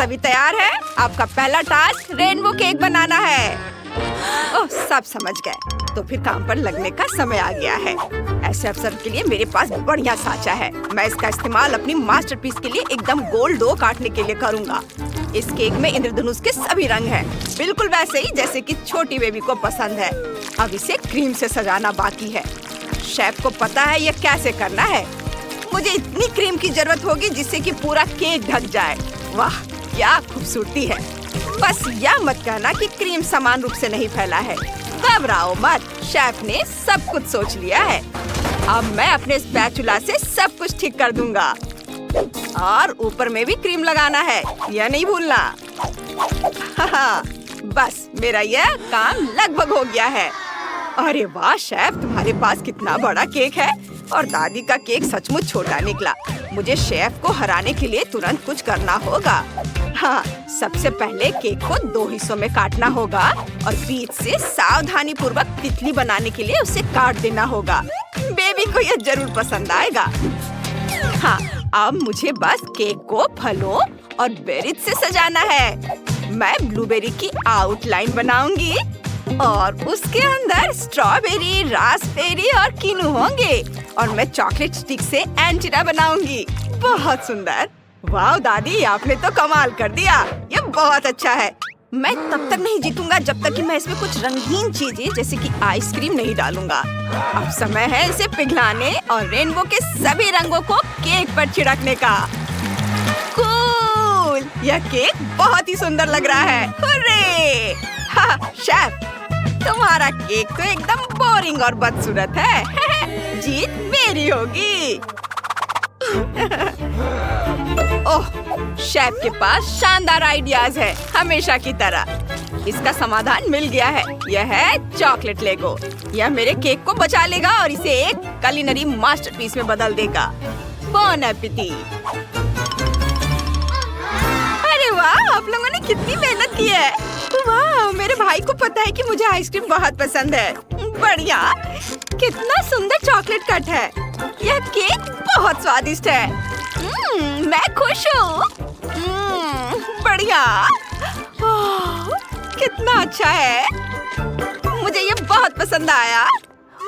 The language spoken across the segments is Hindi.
सभी तैयार है? आपका पहला टास्क रेनबो केक बनाना है। ओह, सब समझ गए। तो फिर काम पर लगने का समय आ गया है। ऐसे अवसर के लिए मेरे पास बढ़िया साँचा है। मैं इसका इस्तेमाल अपनी मास्टरपीस के लिए एकदम गोल डो काटने के लिए करूँगा। इस केक में इंद्रधनुष के सभी रंग हैं, बिल्कुल वैसे ही जैसे कि छोटी बेबी को पसंद है। अब इसे क्रीम से सजाना बाकी है। शेफ को पता है ये कैसे करना है। मुझे इतनी क्रीम की जरूरत होगी जिससे कि पूरा केक ढक जाए। वाह, क्या खूबसूरती है। बस यह मत कहना कि क्रीम समान रूप से नहीं फैला है। घबराओ मत, शेफ ने सब कुछ सोच लिया है। अब मैं अपने स्पैचुला से सब कुछ ठीक कर दूंगा। और ऊपर में भी क्रीम लगाना है, यह नहीं भूलना। बस मेरा यह काम लगभग हो गया है। अरे वाह शेफ, तुम्हारे पास कितना बड़ा केक है। और दादी का केक सचमुच छोटा निकला। मुझे शेफ को हराने के लिए तुरंत कुछ करना होगा। हाँ, सबसे पहले केक को 2 हिस्सों में काटना होगा और बीच से सावधानी पूर्वक तितली बनाने के लिए उसे काट देना होगा। बेबी को यह जरूर पसंद आएगा। हाँ, अब मुझे बस केक को फलों और बेरीज से सजाना है। मैं ब्लूबेरी की आउटलाइन बनाऊंगी और उसके अंदर स्ट्रॉबेरी, रास्पबेरी और कीनू होंगे। और मैं चॉकलेट स्टिक से एंटीना बनाऊंगी। बहुत सुंदर। वाह दादी, आपने तो कमाल कर दिया। ये बहुत अच्छा है। मैं तब तक नहीं जीतूंगा जब तक कि मैं इसमें कुछ रंगीन चीजें जैसे कि आइसक्रीम नहीं डालूंगा। अब समय है इसे पिघलाने और रेनबो के सभी रंगों को केक पर छिड़कने का। कूल! यह केक बहुत ही सुंदर लग रहा है। हुर्रे! हाँ, शेफ, तुम्हारा केक तो एकदम बोरिंग और बदसूरत है। जीत मेरी होगी। ओह, शेफ के पास शानदार आइडियाज है, हमेशा की तरह। इसका समाधान मिल गया है। यह है चॉकलेट लेगो। यह मेरे केक को बचा लेगा और इसे एक कुलिनरी मास्टरपीस में बदल देगा। बॉन एपेटिट। अरे वाह, आप लोगों ने कितनी मेहनत की है। वाह, मेरे भाई को पता है कि मुझे आइसक्रीम बहुत पसंद है। बढ़िया, कितना सुंदर चॉकलेट कट है। यह केक बहुत स्वादिष्ट है। मैं खुश हूँ। बढ़िया। ओह, कितना अच्छा है। मुझे ये बहुत पसंद आया।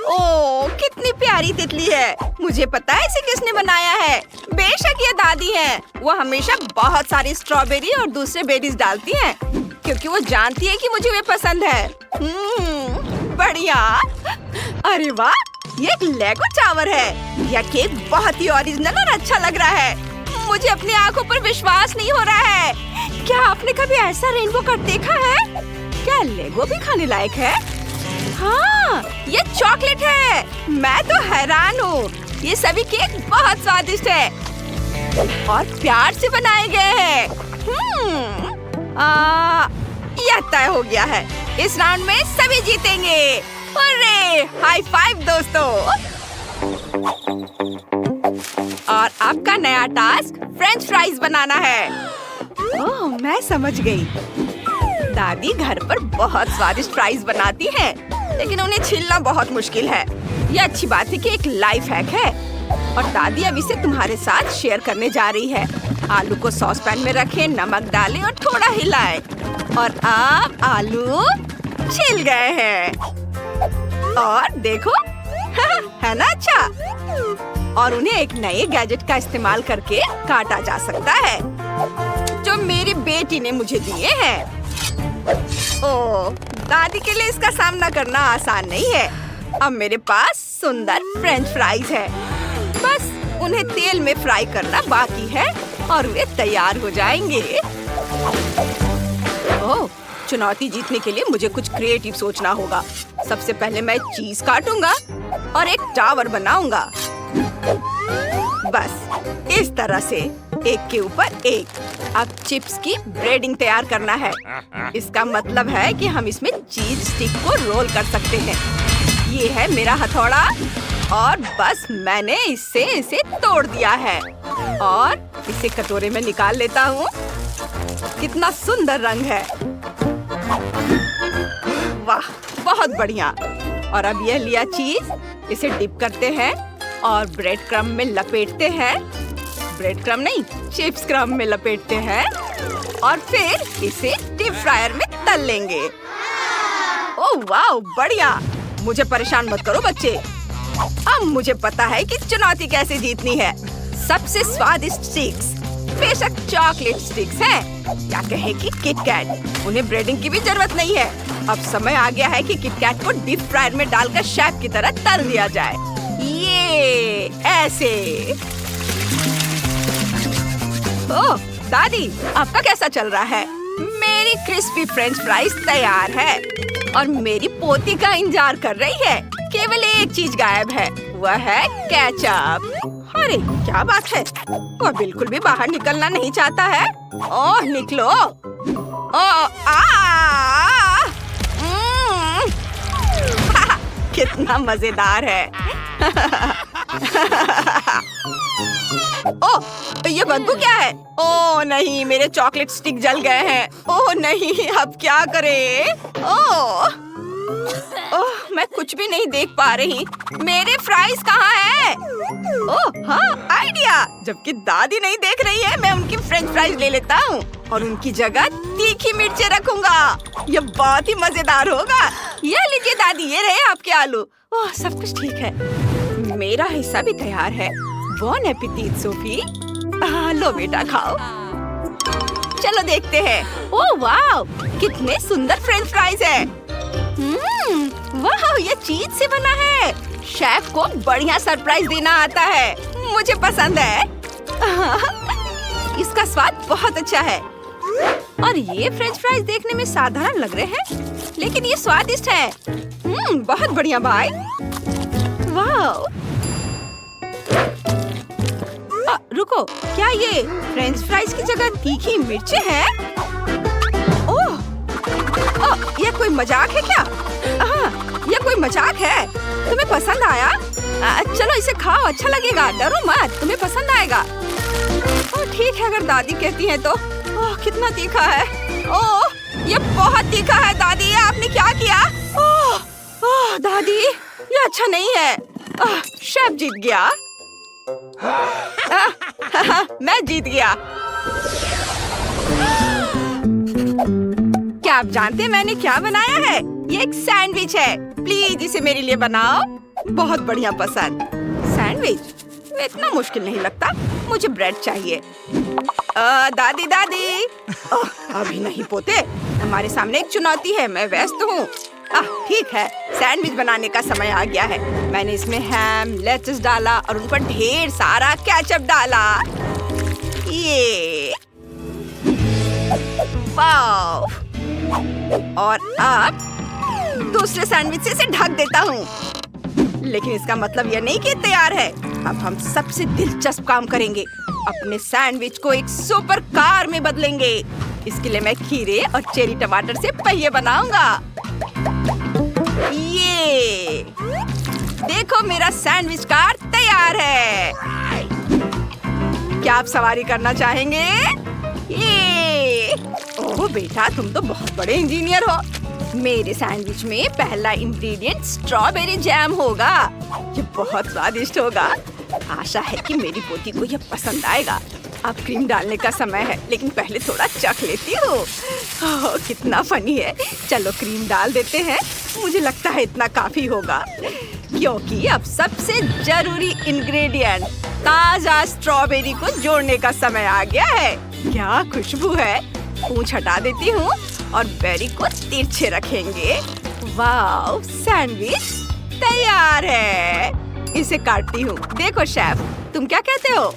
ओह, कितनी प्यारी तितली है। मुझे पता है इसे किसने बनाया है। बेशक ये दादी है। वो हमेशा बहुत सारी स्ट्रॉबेरी और दूसरे बेरीज डालती हैं, क्योंकि वो जानती है कि मुझे वे पसंद है। बढ़िया। अरे वाह, ये एक लेगो टावर है। यह केक बहुत ही ओरिजिनल और अच्छा लग रहा है। मुझे अपनी आंखों पर विश्वास नहीं हो रहा है। क्या आपने कभी ऐसा रेनबो कट देखा है? क्या लेगो भी खाने लायक है? हाँ, ये चॉकलेट है। मैं तो हैरान हूँ। ये सभी केक बहुत स्वादिष्ट है और प्यार से बनाए गए हैं। यह तय हो गया है। इस राउंड में सभी जीतेंगे। अरे, हाई फाइव दोस्तों। और आपका नया टास्क फ्रेंच फ्राइज बनाना है। ओह, मैं समझ गई। दादी घर पर बहुत स्वादिष्ट फ्राइज बनाती हैं, लेकिन उन्हें छीलना बहुत मुश्किल है। यह अच्छी बात है कि एक लाइफ हैक है और दादी अब इसे तुम्हारे साथ शेयर करने जा रही है। आलू को सॉस पैन में रखें, नमक डालें और थोड़ा हिलाएं। और अब आलू छिल गए हैं। और देखो, है ना अच्छा। और उन्हें एक नए गैजेट का इस्तेमाल करके काटा जा सकता है, जो मेरी बेटी ने मुझे दिए हैं। ओह, दादी के लिए इसका सामना करना आसान नहीं है। अब मेरे पास सुंदर फ्रेंच फ्राइज है। बस उन्हें तेल में फ्राई करना बाकी है और वे तैयार हो जाएंगे। ओह, चुनौती जीतने के लिए मुझे कुछ क्रिएटिव सोचना होगा। सबसे पहले मैं चीज काटूंगा और एक टावर बनाऊंगा। बस इस तरह से, एक के ऊपर एक। अब चिप्स की ब्रेडिंग तैयार करना है। इसका मतलब है कि हम इसमें चीज स्टिक को रोल कर सकते हैं। ये है मेरा हथौड़ा और बस मैंने इसे तोड़ दिया है और इसे कटोरे में निकाल लेता हूँ। कितना सुंदर रंग है। वाह, बहुत बढ़िया। और अब यह लिया चीज, इसे डिप करते हैं और ब्रेड क्रम्ब में लपेटते हैं। ब्रेड क्रम्ब नहीं, चिप्स क्रम्ब में लपेटते हैं और फिर इसे डीप फ्रायर में तल लेंगे। ओह वाह, बढ़िया। मुझे परेशान मत करो बच्चे। अब मुझे पता है कि चुनौती कैसे जीतनी है। सबसे स्वादिष्ट स्टिक्स बेशक चॉकलेट स्टिक्स हैं या कहे कि किटकैट। उन्हें ब्रेडिंग की भी जरूरत नहीं है। अब समय आ गया है कि किटकैट को डीप फ्रायर में डालकर शेफ की तरह तल दिया जाए। ये ऐसे। ओह दादी, आपका कैसा चल रहा है? मेरी क्रिस्पी फ्रेंच फ्राइज तैयार है और मेरी पोती का इंतजार कर रही है। केवल एक चीज गायब है, वह है केचप। अरे क्या बात है, वह बिल्कुल भी बाहर निकलना नहीं चाहता है। ओह निकलो। कितना मजेदार है। ओह, ये बदबू क्या है? ओह नहीं, मेरे चॉकलेट स्टिक जल गए हैं। ओह नहीं, अब क्या करें? ओह मैं कुछ भी नहीं देख पा रही। मेरे फ्राइज कहाँ हैं? ओह हाँ, आइडिया। जबकि दादी नहीं देख रही है, मैं उनकी फ्रेंच फ्राइज ले लेता हूँ और उनकी जगह तीखी मिर्चें रखूंगा। यह बहुत ही मजेदार होगा। यह लीजिए दादी, ये रहे आपके आलू। ओह सब कुछ ठीक है। मेरा हिस्सा भी तैयार है। बॉन एपेटिट सोफी। लो बेटा खाओ। चलो देखते हैं। ओह वाह, कितने सुंदर फ्रेंच फ्राइज है। वाह, ये चीज से बना है। शेफ को बढ़िया सरप्राइज देना आता है। मुझे पसंद है। इसका स्वाद बहुत अच्छा है। और ये फ्रेंच फ्राइज देखने में साधारण लग रहे हैं, लेकिन ये स्वादिष्ट है। बहुत बढ़िया भाई। वाह। रुको, क्या ये फ्रेंच फ्राइज की जगह तीखी मिर्चें हैं? ओह, ये कोई मजाक है क्या? ये कोई मजाक है? तुम्हें पसंद आया? चलो इसे खाओ, अच्छा लगेगा। डरो मत, तुम्हें पसंद आएगा। ठीक है, अगर दादी कहती है तो। ओह कितना तीखा है। ओह ये बहुत तीखा है दादी, आपने क्या किया? ओह दादी, ये अच्छा नहीं है। शेफ जीत गया। मैं जीत गया। क्या आप जानते हैं मैंने क्या बनाया है? ये एक सैंडविच है। प्लीज इसे मेरे लिए बनाओ। बहुत बढ़िया पसंद। सैंडविच इतना मुश्किल नहीं लगता। मुझे ब्रेड चाहिए। दादी दादी। अभी नहीं पोते, हमारे सामने एक चुनौती है। मैं व्यस्त हूँ। ठीक है, सैंडविच बनाने का समय आ गया है। मैंने इसमें हैम, लेट्स डाला और उन पर ढेर सारा केचप डाला। ये वाव। और अब दूसरे सैंडविच से इसे ढक देता हूँ। लेकिन इसका मतलब यह नहीं कि तैयार है। अब हम सबसे दिलचस्प काम करेंगे। अपने सैंडविच को एक सुपर कार में बदलेंगे। इसके लिए मैं खीरे और चेरी टमाटर से पहिए बनाऊंगा। ये देखो, मेरा सैंडविच कार तैयार है। क्या आप सवारी करना चाहेंगे? ये ओह बेटा, तुम तो बहुत बड़े इंजीनियर हो। मेरे सैंडविच में पहला इंग्रेडिएंट स्ट्रॉबेरी जैम होगा। ये बहुत स्वादिष्ट होगा। आशा है कि मेरी पोती को यह पसंद आएगा। अब क्रीम डालने का समय है, लेकिन पहले थोड़ा चख लेती हूँ। कितना फनी है। चलो क्रीम डाल देते हैं। मुझे लगता है इतना काफी होगा, क्योंकि अब सबसे जरूरी इंग्रेडिएंट ताजा स्ट्रॉबेरी को जोड़ने का समय आ गया है। क्या खुशबू है। पूंछ हटा देती हूँ और बेरी को तिरछे रखेंगे। वाव, सैंडविच तैयार है। इसे काटती हूँ। देखो शेफ, तुम क्या कहते हो?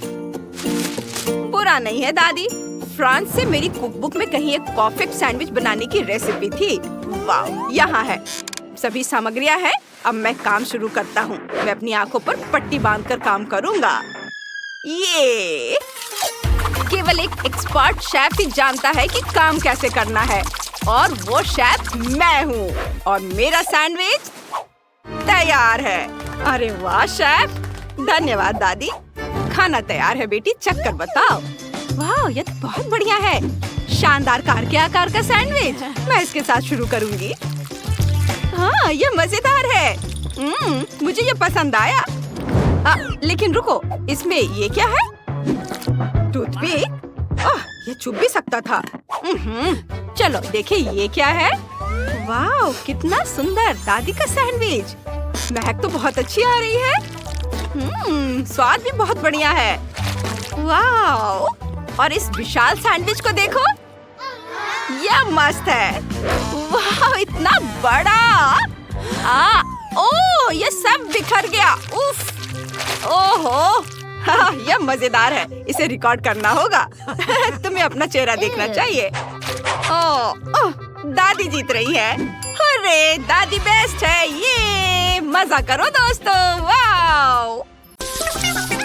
बुरा नहीं है दादी। फ्रांस से मेरी कुकबुक में कहीं एक परफेक्ट सैंडविच बनाने की रेसिपी थी। वाव, यहाँ है। सभी सामग्रियाँ हैं। अब मैं काम शुरू करता हूँ। मैं अपनी आंखों पर पट्टी बांधकर काम करूँगा। ये केवल एक एक्सपर्ट शेफ ही जानता है कि काम कैसे करना है, और वो शेफ मैं हूँ। और मेरा सैंडविच तैयार है। अरे वाह शेफ, धन्यवाद दादी। खाना तैयार है बेटी, चख कर बताओ। वाह, ये तो बहुत बढ़िया है। शानदार कार के आकार का सैंडविच। मैं इसके साथ शुरू करूंगी। हाँ, ये मजेदार है। मुझे ये पसंद आया। लेकिन रुको, इसमें ये क्या है? टूथपिक। ये चुप भी सकता था। चलो देखिए ये क्या है। वाह कितना सुंदर दादी का सैंडविच। महक तो बहुत अच्छी आ रही है। स्वाद भी बहुत बढ़िया है। वाह और इस विशाल सैंडविच को देखो, यह मस्त है। वाह इतना बड़ा। ओह ये सब बिखर गया। उफ ओहो यह मजेदार है, इसे रिकॉर्ड करना होगा। तुम्हें अपना चेहरा देखना चाहिए। ओह दादी जीत रही है। अरे दादी बेस्ट है। ये मजा करो दोस्तों। वाओ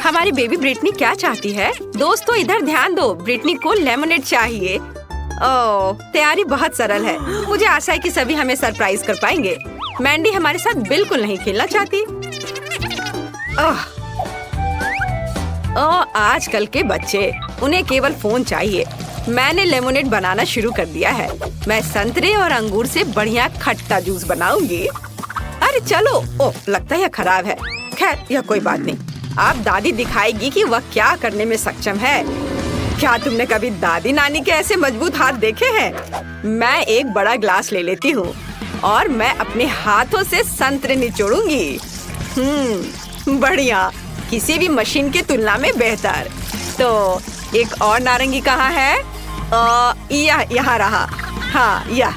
हमारी बेबी ब्रिटनी क्या चाहती है? दोस्तों इधर ध्यान दो, ब्रिटनी को लेमनेड चाहिए। ओह तैयारी बहुत सरल है। मुझे आशा है कि सभी हमें सरप्राइज कर पाएंगे। मैंडी हमारे साथ बिल्कुल नहीं खेलना चाहती। आजकल के बच्चे, उन्हें केवल फोन चाहिए। मैंने लेमोनेड बनाना शुरू कर दिया है। मैं संतरे और अंगूर से बढ़िया खट्टा जूस बनाऊंगी। अरे चलो। ओह लगता है यह खराब है। खैर यह कोई बात नहीं। अब दादी दिखाएगी कि वह क्या करने में सक्षम है। क्या तुमने कभी दादी नानी के ऐसे मजबूत हाथ देखे हैं? मैं एक बड़ा ग्लास ले लेती हूँ और मैं अपने हाथों से संतरे निचोड़ूंगी। बढ़िया, किसी भी मशीन की तुलना में बेहतर। तो एक और नारंगी कहाँ है? यहाँ रहा। हाँ यह।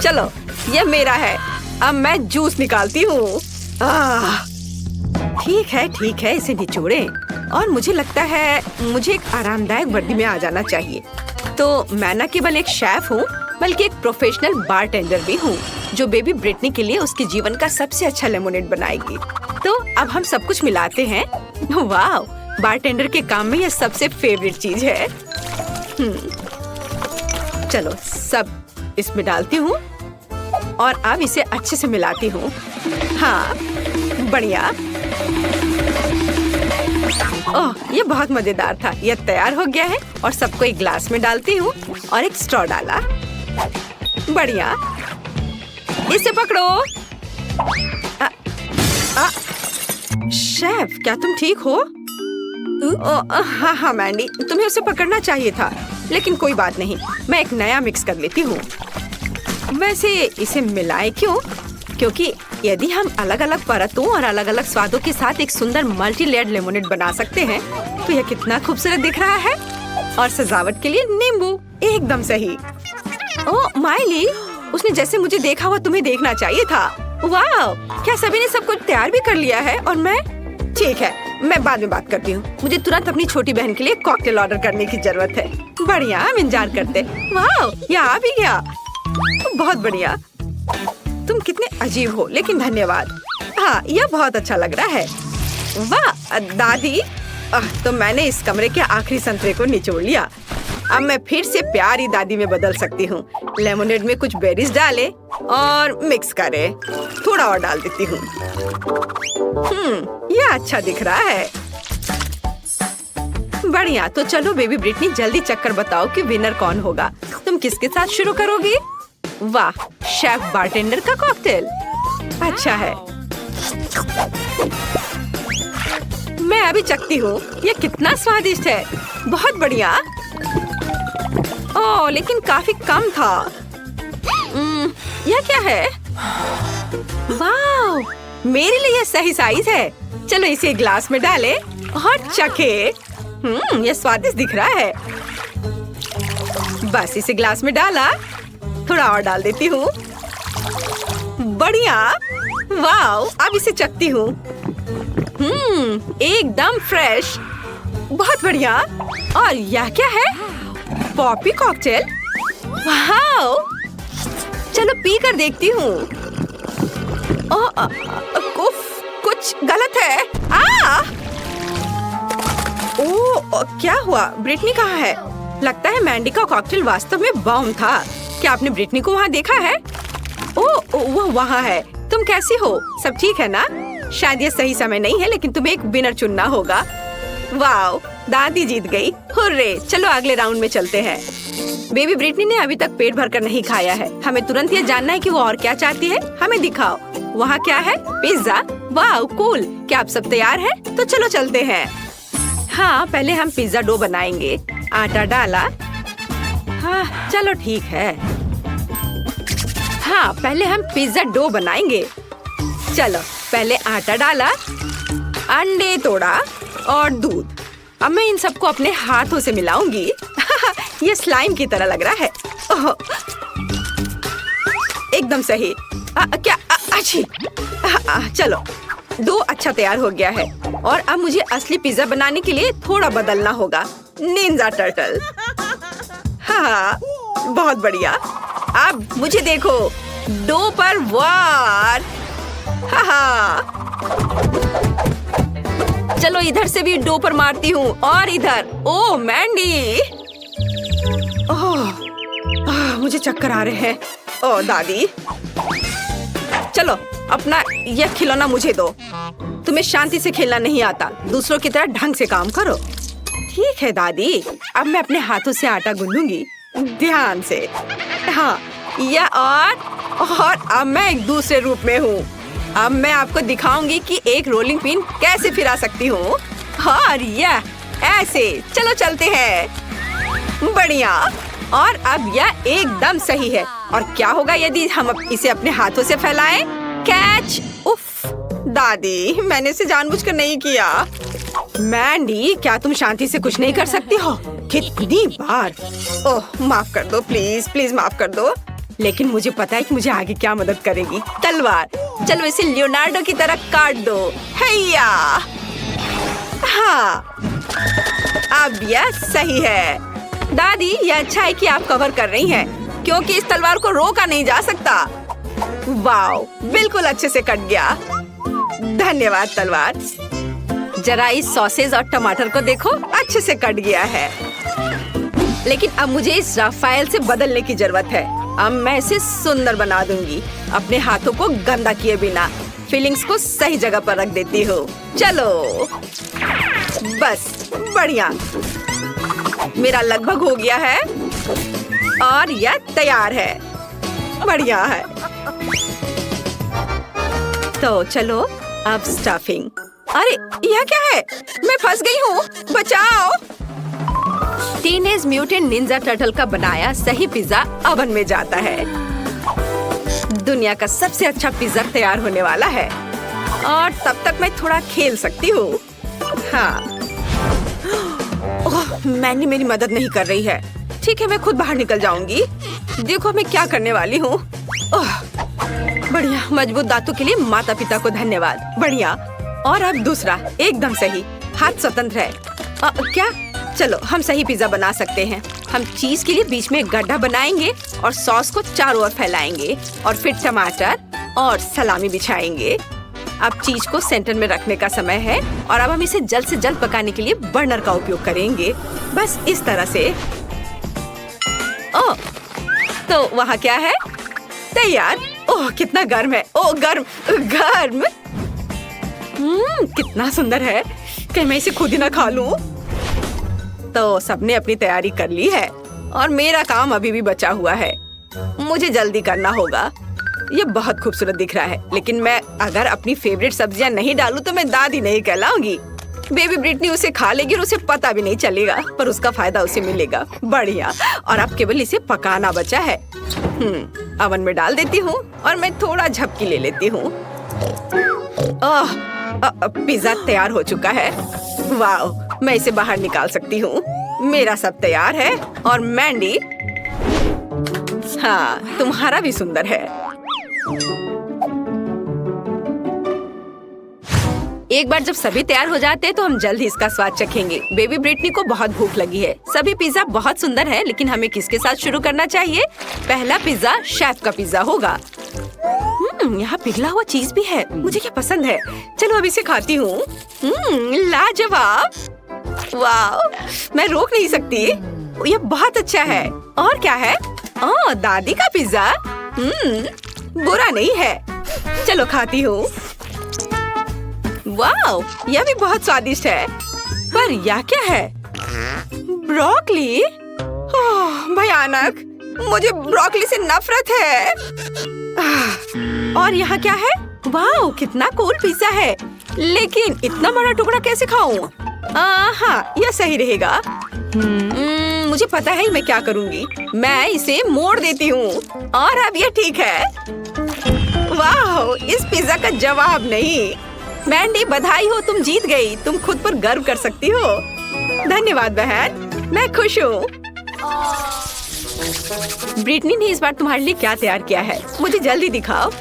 चलो यह मेरा है। अब मैं जूस निकालती हूँ। ठीक है इसे निचोड़ें। और मुझे लगता है मुझे एक आरामदायक वर्दी में आ जाना चाहिए। तो मैं न केवल एक शेफ हूँ बल्कि एक प्रोफेशनल बारटेंडर भी हूँ जो बेबी ब्रिटनी के लिए उसके जीवन का सबसे अच्छा लेमोनेड बनाएगी। तो अब हम सब कुछ मिलाते हैं। वाह बारटेंडर के काम में यह सबसे फेवरेट चीज है। चलो सब इसमें डालती हूँ और अब इसे अच्छे से मिलाती हूँ। हाँ बढ़िया। ओह ये बहुत मजेदार था। यह तैयार हो गया है और सबको एक ग्लास में डालती हूँ और एक स्ट्रॉ डाला। बढ़िया, इसे पकड़ो। शेफ क्या तुम ठीक हो? हाँ मैंडी, तुम्हें उसे पकड़ना चाहिए था, लेकिन कोई बात नहीं, मैं एक नया मिक्स कर लेती हूँ। वैसे इसे मिलाएं क्यों? क्योंकि यदि हम अलग अलग परतों और अलग अलग स्वादों के साथ एक सुंदर मल्टी लेयर्ड लेमोनेड बना सकते हैं तो यह कितना खूबसूरत दिख रहा है। और सजावट के लिए नींबू एकदम सही। ओह माइली, उसने जैसे मुझे देखा हुआ तुम्हें देखना चाहिए था। वाह, क्या सभी ने सब कुछ तैयार भी कर लिया है? और मैं? ठीक है, मैं बाद में बात करती हूँ। मुझे तुरंत अपनी छोटी बहन के लिए कॉकटेल ऑर्डर करने की जरूरत है। बढ़िया, हम इंतजार करते। वाह, यह आ भी गया। बहुत बढ़िया। तुम कितने अजीब हो, लेकिन धन्यवाद। हाँ, यह बहुत अच्छा लग रहा है। वाह दादी, तो मैंने इस कमरे के आखिरी संतरे को निचोड़ लिया। अब मैं फिर से प्यारी दादी में बदल सकती हूँ। लेमोनेड में कुछ बेरीज डाले और मिक्स करे। थोड़ा और डाल देती हूँ। यह अच्छा दिख रहा है। बढ़िया, तो चलो बेबी ब्रिटनी जल्दी चक्कर बताओ कि विनर कौन होगा। तुम किसके साथ शुरू करोगी? वाह, शेफ बारटेंडर का कॉकटेल। अच्छा है, मैं अभी चखती हूँ। यह कितना स्वादिष्ट है। बहुत बढ़िया। ओह, लेकिन काफी कम था। यह क्या है? वाह, मेरे लिए यह सही साइज है। चलो इसे ग्लास में डालें और चखे। यह स्वादिष्ट दिख रहा है। बस इसे ग्लास में डाला, थोड़ा और डाल देती हूँ। बढ़िया। वाह, अब इसे चखती हूँ। एकदम फ्रेश। बहुत बढ़िया। और यह क्या है? Poppy cocktail. वाह, चलो पी कर देखती हूँ। कुछ गलत है। क्या हुआ? ब्रिटनी कहाँ है? लगता है मैंडी का कॉकटेल वास्तव में बॉम्ब था। क्या आपने ब्रिटनी को वहाँ देखा है? वो वहाँ है। तुम कैसी हो? सब ठीक है ना? शायद ये सही समय नहीं है, लेकिन तुम्हें एक विनर चुनना होगा। वाओ, दादी जीत गई। हुर्रे, चलो अगले राउंड में चलते हैं। बेबी ब्रिटनी ने अभी तक पेट भरकर नहीं खाया है। हमें तुरंत ये जानना है कि वो और क्या चाहती है। हमें दिखाओ। वहाँ क्या है? पिज्जा। Wow cool. क्या आप सब तैयार हैं? तो चलो चलते हैं। हाँ, पहले हम पिज्जा डो बनाएंगे। आटा डाला। हाँ चलो ठीक है। हाँ पहले हम पिज्जा डो बनाएंगे। चलो पहले आटा डाला, अंडे तोड़ा और दूध। अब मैं इन सबको अपने हाथों से मिलाऊंगी। ये स्लाइम की तरह लग रहा है। ओह, एकदम सही। क्या अच्छी। चलो डो अच्छा तैयार हो गया है और अब मुझे असली पिज्जा बनाने के लिए थोड़ा बदलना होगा। Ninja turtle. हाँ बहुत बढ़िया। अब मुझे देखो, डो पर वार। हाँ चलो इधर से भी डो पर मारती हूँ और इधर। ओह मैंडी, ओह मुझे चक्कर आ रहे हैं। ओह दादी, चलो अपना यह खिलौना मुझे दो। तुम्हें शांति से खेलना नहीं आता, दूसरों की तरह ढंग से काम करो। ठीक है दादी, अब मैं अपने हाथों से आटा गूंदूंगी ध्यान से। हाँ यह और अब मैं एक दूसरे रूप में हूँ। अब मैं आपको दिखाऊंगी कि एक रोलिंग पिन कैसे फिरा सकती हूँ। और यह ऐसे। चलो चलते हैं। बढ़िया। और अब यह एकदम सही है। और क्या होगा यदि हम इसे अपने हाथों से फैलाएं? कैच। उफ दादी, मैंने इसे जानबूझकर नहीं किया। मैंडी, क्या तुम शांति से कुछ नहीं कर सकती हो? कितनी बार। ओह माफ कर दो, प्लीज प्लीज माफ कर दो। लेकिन मुझे पता है कि मुझे आगे क्या मदद करेगी। तलवार। चलो इसे लियोनार्डो की तरह काट दो। हैया। हाँ अब यह सही है। दादी यह अच्छा है कि आप कवर कर रही हैं, क्योंकि इस तलवार को रोका नहीं जा सकता। वाओ बिल्कुल अच्छे से कट गया। धन्यवाद तलवार। जरा इस सॉसेज और टमाटर को देखो, अच्छे से कट गया है। लेकिन अब मुझे इस राफेल से बदलने की जरूरत है। अब मैं इसे सुंदर बना दूंगी, अपने हाथों को गंदा किए बिना। फीलिंग्स को सही जगह पर रख देती हूँ। चलो बस बढ़िया। मेरा लगभग हो गया है और यह तैयार है। बढ़िया है। तो चलो अब स्टफिंग। अरे यह क्या है? मैं फंस गई हूँ, बचाओ। टीनेज म्यूटेंट निंजा टर्टल का बनाया सही पिज्जा ओवन में जाता है। दुनिया का सबसे अच्छा पिज्जा तैयार होने वाला है और तब तक मैं थोड़ा खेल सकती हूँ। हाँ ओह, मैंने मेरी मदद नहीं कर रही है। ठीक है, मैं खुद बाहर निकल जाऊंगी। देखो मैं क्या करने वाली हूँ। बढ़िया। मजबूत दांतों के लिए माता पिता को धन्यवाद। बढ़िया। और अब दूसरा एकदम सही। हाथ स्वतंत्र है। क्या? चलो हम सही पिज्जा बना सकते हैं। हम चीज के लिए बीच में एक गड्ढा बनाएंगे और सॉस को चारों ओर फैलाएंगे और फिर टमाटर और सलामी बिछाएंगे। अब चीज को सेंटर में रखने का समय है और अब हम इसे जल्द से जल्द पकाने के लिए बर्नर का उपयोग करेंगे। बस इस तरह से। ओह, तो वहाँ क्या है? तैयार। ओह कितना गर्म है। ओह गर्म गर्म। कितना सुंदर है। क्या मैं इसे खुद ही ना खा लूं? तो सबने अपनी तैयारी कर ली है और मेरा काम अभी भी बचा हुआ है। मुझे जल्दी करना होगा। ये बहुत खूबसूरत दिख रहा है, लेकिन मैं अगर अपनी फेवरेट सब्जियां नहीं डालूं तो मैं दादी नहीं कहलाऊंगी। बेबी ब्रिटनी उसे खा लेगी और उसे पता भी नहीं चलेगा, पर उसका फायदा उसे मिलेगा। बढ़िया। और अब केवल इसे पकाना बचा है। ओवन में डाल देती हूँ और मैं थोड़ा झपकी ले लेती हूँ। पिज्जा तैयार हो चुका है। वाओ, मैं इसे बाहर निकाल सकती हूँ। मेरा सब तैयार है और मैंडी, हाँ तुम्हारा भी सुंदर है। एक बार जब सभी तैयार हो जाते हैं तो हम जल्द ही इसका स्वाद चखेंगे। बेबी ब्रिटनी को बहुत भूख लगी है। सभी पिज्जा बहुत सुंदर है, लेकिन हमें किसके साथ शुरू करना चाहिए? पहला पिज्जा शेफ का पिज्जा होगा। यहाँ पिघला हुआ चीज भी है, मुझे क्या पसंद है। चलो अब इसे खाती हूँ। लाजवाब। वाओ, मैं रोक नहीं सकती। यह बहुत अच्छा है। और क्या है? दादी का पिज्जा। बुरा नहीं है। चलो खाती हूँ। वाओ, यह भी बहुत स्वादिष्ट है। पर यह क्या है? ब्रोकली। भयानक। मुझे ब्रोकली से नफरत है। और यहाँ क्या है? वाओ, कितना कूल पिज्जा है। लेकिन इतना बड़ा टुकड़ा कैसे खाऊं? हाँ, यह सही रहेगा। मुझे पता है मैं क्या करूँगी। मैं इसे मोड़ देती हूँ और अब ये ठीक है। वाह, इस पिज्जा का जवाब नहीं। मैंडी, बधाई हो, तुम जीत गई। तुम खुद पर गर्व कर सकती हो। धन्यवाद बहन, मैं खुश हूँ। ब्रिटनी ने इस बार तुम्हारे लिए क्या तैयार किया है, मुझे जल्दी दिखाओ।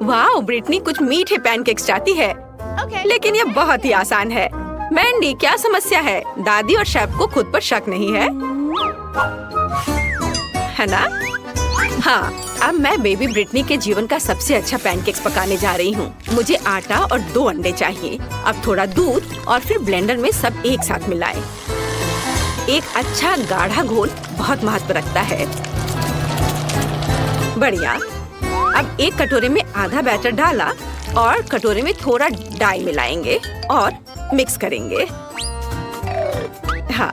वाह, ब्रिटनी कुछ मीठे पैनकेक्स चाहती है। लेकिन ये बहुत ही आसान है। मैंडी, क्या समस्या है? दादी और शेफ को खुद पर शक नहीं है ना? हाँ, अब मैं बेबी ब्रिटनी के जीवन का सबसे अच्छा पैनकेक्स पकाने जा रही हूँ। मुझे आटा और 2 अंडे चाहिए। अब थोड़ा दूध और फिर ब्लेंडर में सब एक साथ मिलाएं। एक अच्छा गाढ़ा घोल बहुत महत्व रखता है। बढ़िया। अब एक कटोरे में आधा बैटर डाला और कटोरे में थोड़ा डाई मिलाएंगे और मिक्स करेंगे। हाँ,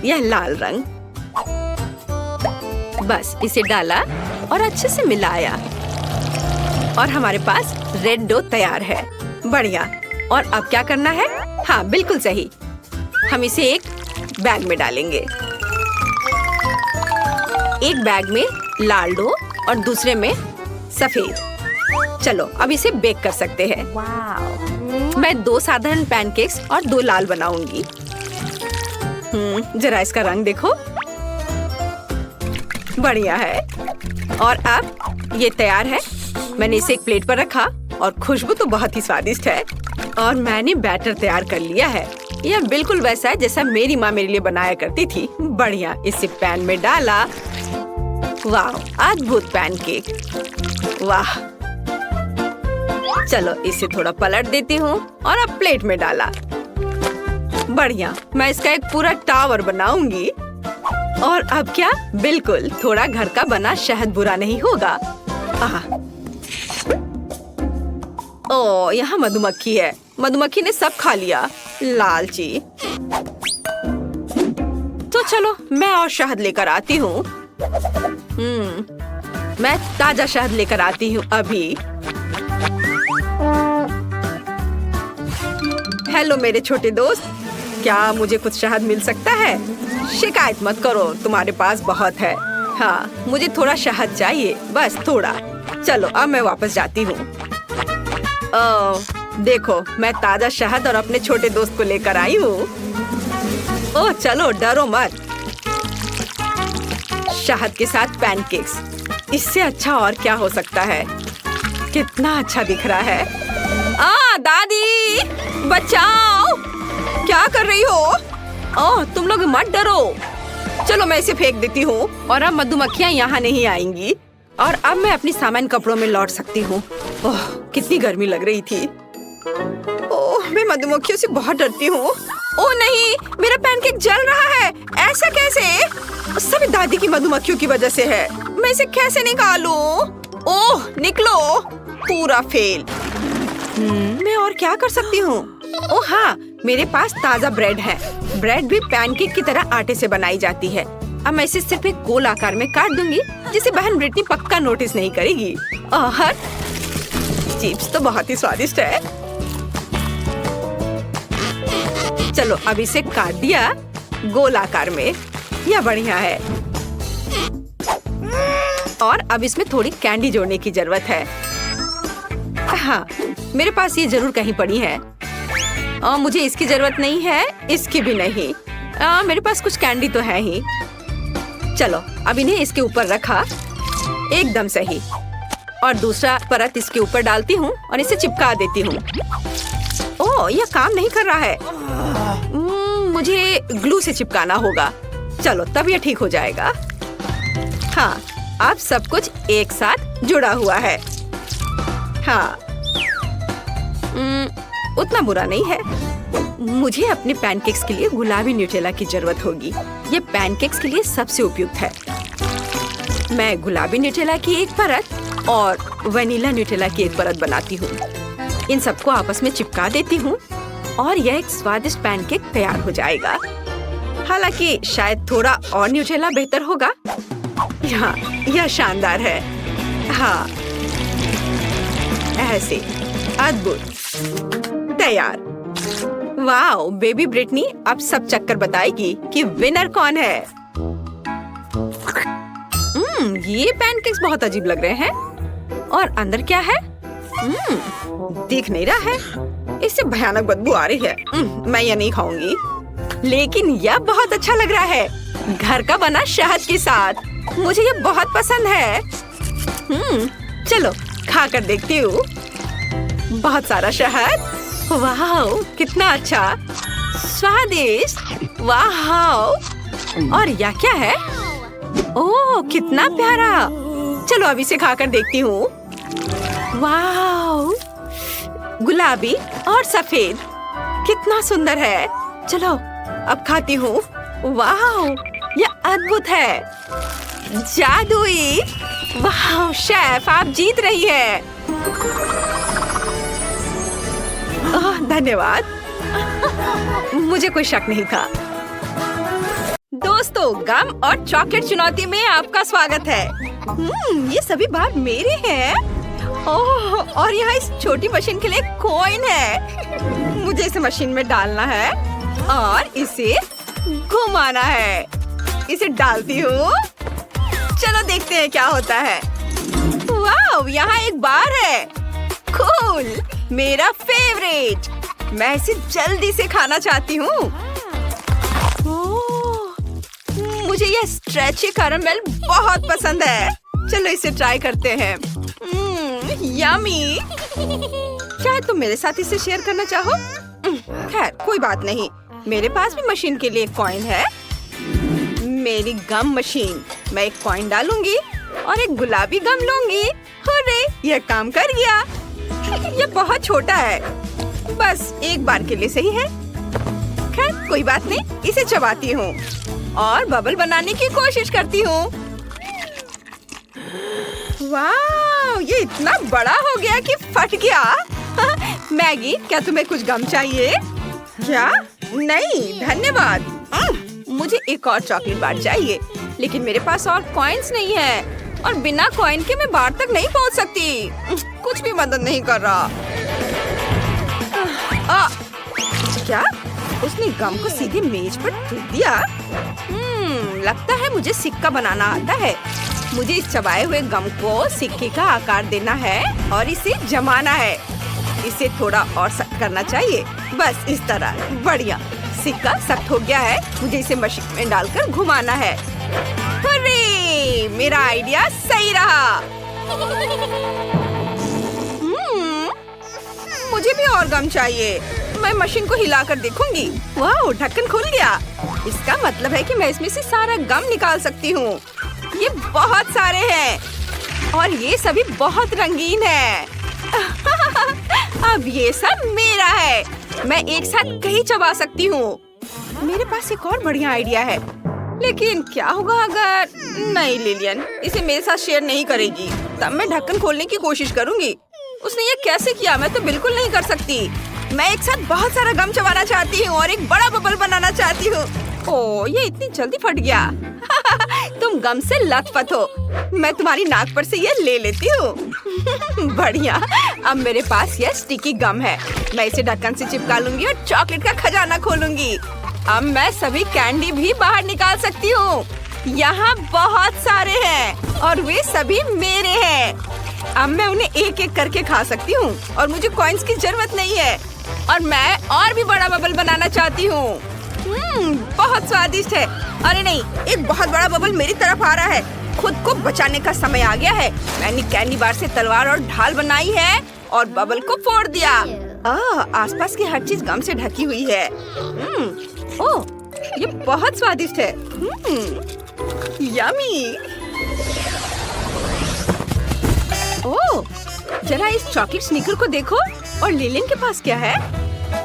यह लाल रंग। बस इसे डाला और अच्छे से मिलाया और हमारे पास रेड डो तैयार है। बढ़िया। और अब क्या करना है? हाँ, बिल्कुल सही। हम इसे एक बैग में डालेंगे। एक बैग में लाल डो और दूसरे में सफेद। चलो अब इसे बेक कर सकते हैं। मैं 2 साधारण पैनकेक्स और 2 लाल बनाऊंगी। जरा इसका रंग देखो, बढ़िया है। और अब ये तैयार है। मैंने इसे एक प्लेट पर रखा और खुशबू तो बहुत ही स्वादिष्ट है। और मैंने बैटर तैयार कर लिया है। यह बिल्कुल वैसा है जैसा मेरी माँ मेरे लिए बनाया करती थी। बढ़िया। इसे पैन में डाला। वाह, अद्भुत पैनकेक। वाह। चलो इसे थोड़ा पलट देती हूँ और अब प्लेट में डाला। बढ़िया। मैं इसका एक पूरा टावर बनाऊंगी। और अब क्या? बिल्कुल, थोड़ा घर का बना शहद बुरा नहीं होगा। ओह, यहाँ मधुमक्खी है। मधुमक्खी ने सब खा लिया। लालची। तो चलो मैं और शहद लेकर आती हूँ। मैं ताजा शहद लेकर आती हूँ अभी। हेलो मेरे छोटे दोस्त, क्या मुझे कुछ शहद मिल सकता है? शिकायत मत करो, तुम्हारे पास बहुत है। हाँ, मुझे थोड़ा शहद चाहिए, बस थोड़ा। चलो अब मैं वापस जाती हूँ। देखो, मैं ताजा शहद और अपने छोटे दोस्त को लेकर आई हूँ। ओह चलो, डरो मत। शहद के साथ पैनकेक्स, इससे अच्छा और क्या हो सकता है? कितना अच्छा दिख रहा है। दादी, बचाओ! क्या कर रही हो? ओह, तुम लोग मत डरो। चलो मैं इसे फेंक देती हूँ और अब मधुमक्खियाँ यहाँ नहीं आएंगी। और अब मैं अपनी सामान्य कपड़ों में लौट सकती हूँ। ओह, कितनी गर्मी लग रही थी। ओह, मैं मधुमक्खियों से बहुत डरती हूँ। ओह नहीं, मेरा पैनकेक जल रहा है। ऐसा कैसे? सभी दादी की मधुमक्खियों की वजह से है। मैं इसे कैसे निकालूं? ओह, निकलो। पूरा फेल। मैं और क्या कर सकती हूँ? ओह हाँ, मेरे पास ताजा ब्रेड है। ब्रेड भी पैनकेक की तरह आटे से बनाई जाती है। अब मैं इसे सिर्फ एक गोल आकार में काट दूंगी, जिसे बहन ब्रिटनी पक्का नोटिस नहीं करेगी। और चिप्स तो बहुत ही स्वादिष्ट है। चलो अब इसे काट दिया गोल आकार में। यह बढ़िया है। और अब इसमें थोड़ी कैंडी जोड़ने की जरूरत है। हाँ, मेरे पास ये जरूर कहीं पड़ी है। मुझे इसकी जरूरत नहीं है, इसकी भी नहीं। मेरे पास कुछ कैंडी तो है ही। चलो अब इन्हें इसके ऊपर रखा, एकदम सही। और दूसरा परत इसके ऊपर डालती हूँ और इसे चिपका देती हूँ। ओह, यह काम नहीं कर रहा है। मुझे ग्लू से चिपकाना होगा। चलो तब यह ठीक हो जाएगा। हाँ, अब सब कुछ एक साथ जुड़ा हुआ है। हाँ, उतना बुरा नहीं है। मुझे अपने पैनकेक्स के लिए गुलाबी न्यूटेला की जरूरत होगी। ये पैनकेक्स के लिए सबसे उपयुक्त है। मैं गुलाबी न्यूटेला की एक परत और वनीला न्यूटेला की एक परत बनाती हूँ। इन सबको आपस में चिपका देती हूँ और यह एक स्वादिष्ट पैनकेक तैयार हो जाएगा। हालांकि शायद थोड़ा और न्यूटेला बेहतर होगा। हाँ, यह शानदार है। हाँ, ऐसे अद्भुत, तैयार। वाओ, बेबी ब्रिटनी अब सब चक्कर बताएगी कि विनर कौन है। ये पैनकेक्स बहुत अजीब लग रहे हैं। और अंदर क्या है? दिख नहीं रहा है। इससे भयानक बदबू आ रही है। मैं ये नहीं खाऊंगी। लेकिन यह बहुत अच्छा लग रहा है। घर का बना शहद के साथ। मुझे ये बहुत पसंद है। चलो खा कर देखती हूँ। बहुत सारा शहद। वाह, कितना अच्छा, स्वादिष्ट। वाह, और यह क्या है? ओह, कितना प्यारा। चलो अब इसे खाकर देखती हूँ। वाह, गुलाबी और सफेद, कितना सुंदर है। चलो अब खाती हूँ। वाह, यह अद्भुत है, जादुई। वाह शेफ, आप जीत रही है। धन्यवाद। मुझे कोई शक नहीं था। दोस्तों, गम और चॉकलेट चुनौती में आपका स्वागत है। ये सभी बार मेरे हैं। ओह, और यहाँ इस छोटी मशीन के लिए कॉइन है। मुझे इसे मशीन में डालना है और इसे घुमाना है। इसे डालती हूँ। चलो देखते हैं क्या होता है। वाह, यहाँ एक बार है। कूल, मेरा फेवरेट। मैं इसे जल्दी से खाना चाहती हूँ। मुझे यह स्ट्रेची कैरमेल बहुत पसंद है। चलो इसे ट्राई करते हैं। यम्मी। शायद तुम मेरे साथ इसे शेयर करना चाहो। खैर कोई बात नहीं, मेरे पास भी मशीन के लिए एक कॉइन है। मेरी गम मशीन। मैं एक कॉइन डालूंगी और एक गुलाबी गम लूंगी। हुर्रे, यह काम कर गया। यह बहुत छोटा है, बस एक बार के लिए सही है। खैर कोई बात नहीं, इसे चबाती हूँ और बबल बनाने की कोशिश करती हूँ। वाह, ये इतना बड़ा हो गया कि फट गया। मैगी, क्या तुम्हें कुछ गम चाहिए? क्या? नहीं धन्यवाद। मुझे एक और चॉकलेट बार चाहिए, लेकिन मेरे पास और कॉइन्स नहीं है और बिना कॉइन के मैं बार तक नहीं पहुंच सकती। कुछ भी मदद नहीं कर रहा। क्या? उसने गम को सीधे मेज पर थूक दिया। लगता है मुझे सिक्का बनाना आता है। मुझे इस चबाए हुए गम को सिक्के का आकार देना है और इसे जमाना है। इसे थोड़ा और सख्त करना चाहिए, बस इस तरह। बढ़िया, सिक्का सख्त हो गया है। मुझे इसे मशीन में डालकर घुमाना है। हुर्रे, मेरा आइडिया सही रहा। मुझे भी और गम चाहिए। मैं मशीन को हिलाकर देखूंगी। वाह, ढक्कन खुल गया। इसका मतलब है कि मैं इसमें से सारा गम निकाल सकती हूँ। ये बहुत सारे हैं और ये सभी बहुत रंगीन है। अब ये सब मेरा है। मैं एक साथ कहीं चबा सकती हूँ। मेरे पास एक और बढ़िया आइडिया है, लेकिन क्या होगा अगर नहीं, लिलियन इसे मेरे साथ शेयर नहीं करेगी। तब मैं ढक्कन खोलने की कोशिश करूँगी। उसने ये कैसे किया? मैं तो बिल्कुल नहीं कर सकती। मैं एक साथ बहुत सारा गम चबाना चाहती हूँ और एक बड़ा बबल बनाना चाहती हूँ। ओह, ये इतनी जल्दी फट गया। तुम गम से लथपथ हो। मैं तुम्हारी नाक पर से ये ले लेती हूँ। बढ़िया, अब मेरे पास ये स्टिकी गम है। मैं इसे ढक्कन से चिपका लूंगी और चॉकलेट का खजाना खोलूंगी। अब मैं सभी कैंडी भी बाहर निकाल सकती हूँ। यहाँ बहुत सारे हैं और वे सभी मेरे हैं। अब मैं उन्हें एक एक करके खा सकती हूँ और मुझे कॉइन्स की जरूरत नहीं है। और मैं और भी बड़ा बबल बनाना चाहती हूँ। बहुत स्वादिष्ट है। अरे नहीं, एक बहुत बड़ा बबल मेरी तरफ आ रहा है। खुद को बचाने का समय आ गया है। मैंने कैंडी बार से तलवार और ढाल बनाई है और बबल को फोड़ दिया। आसपास की हर चीज गम से ढकी हुई है। ओह, ये बहुत स्वादिष्ट है। यम्मी। ओह, जरा इस चॉकलेट स्नीकर को देखो। और लिलियन के पास क्या है?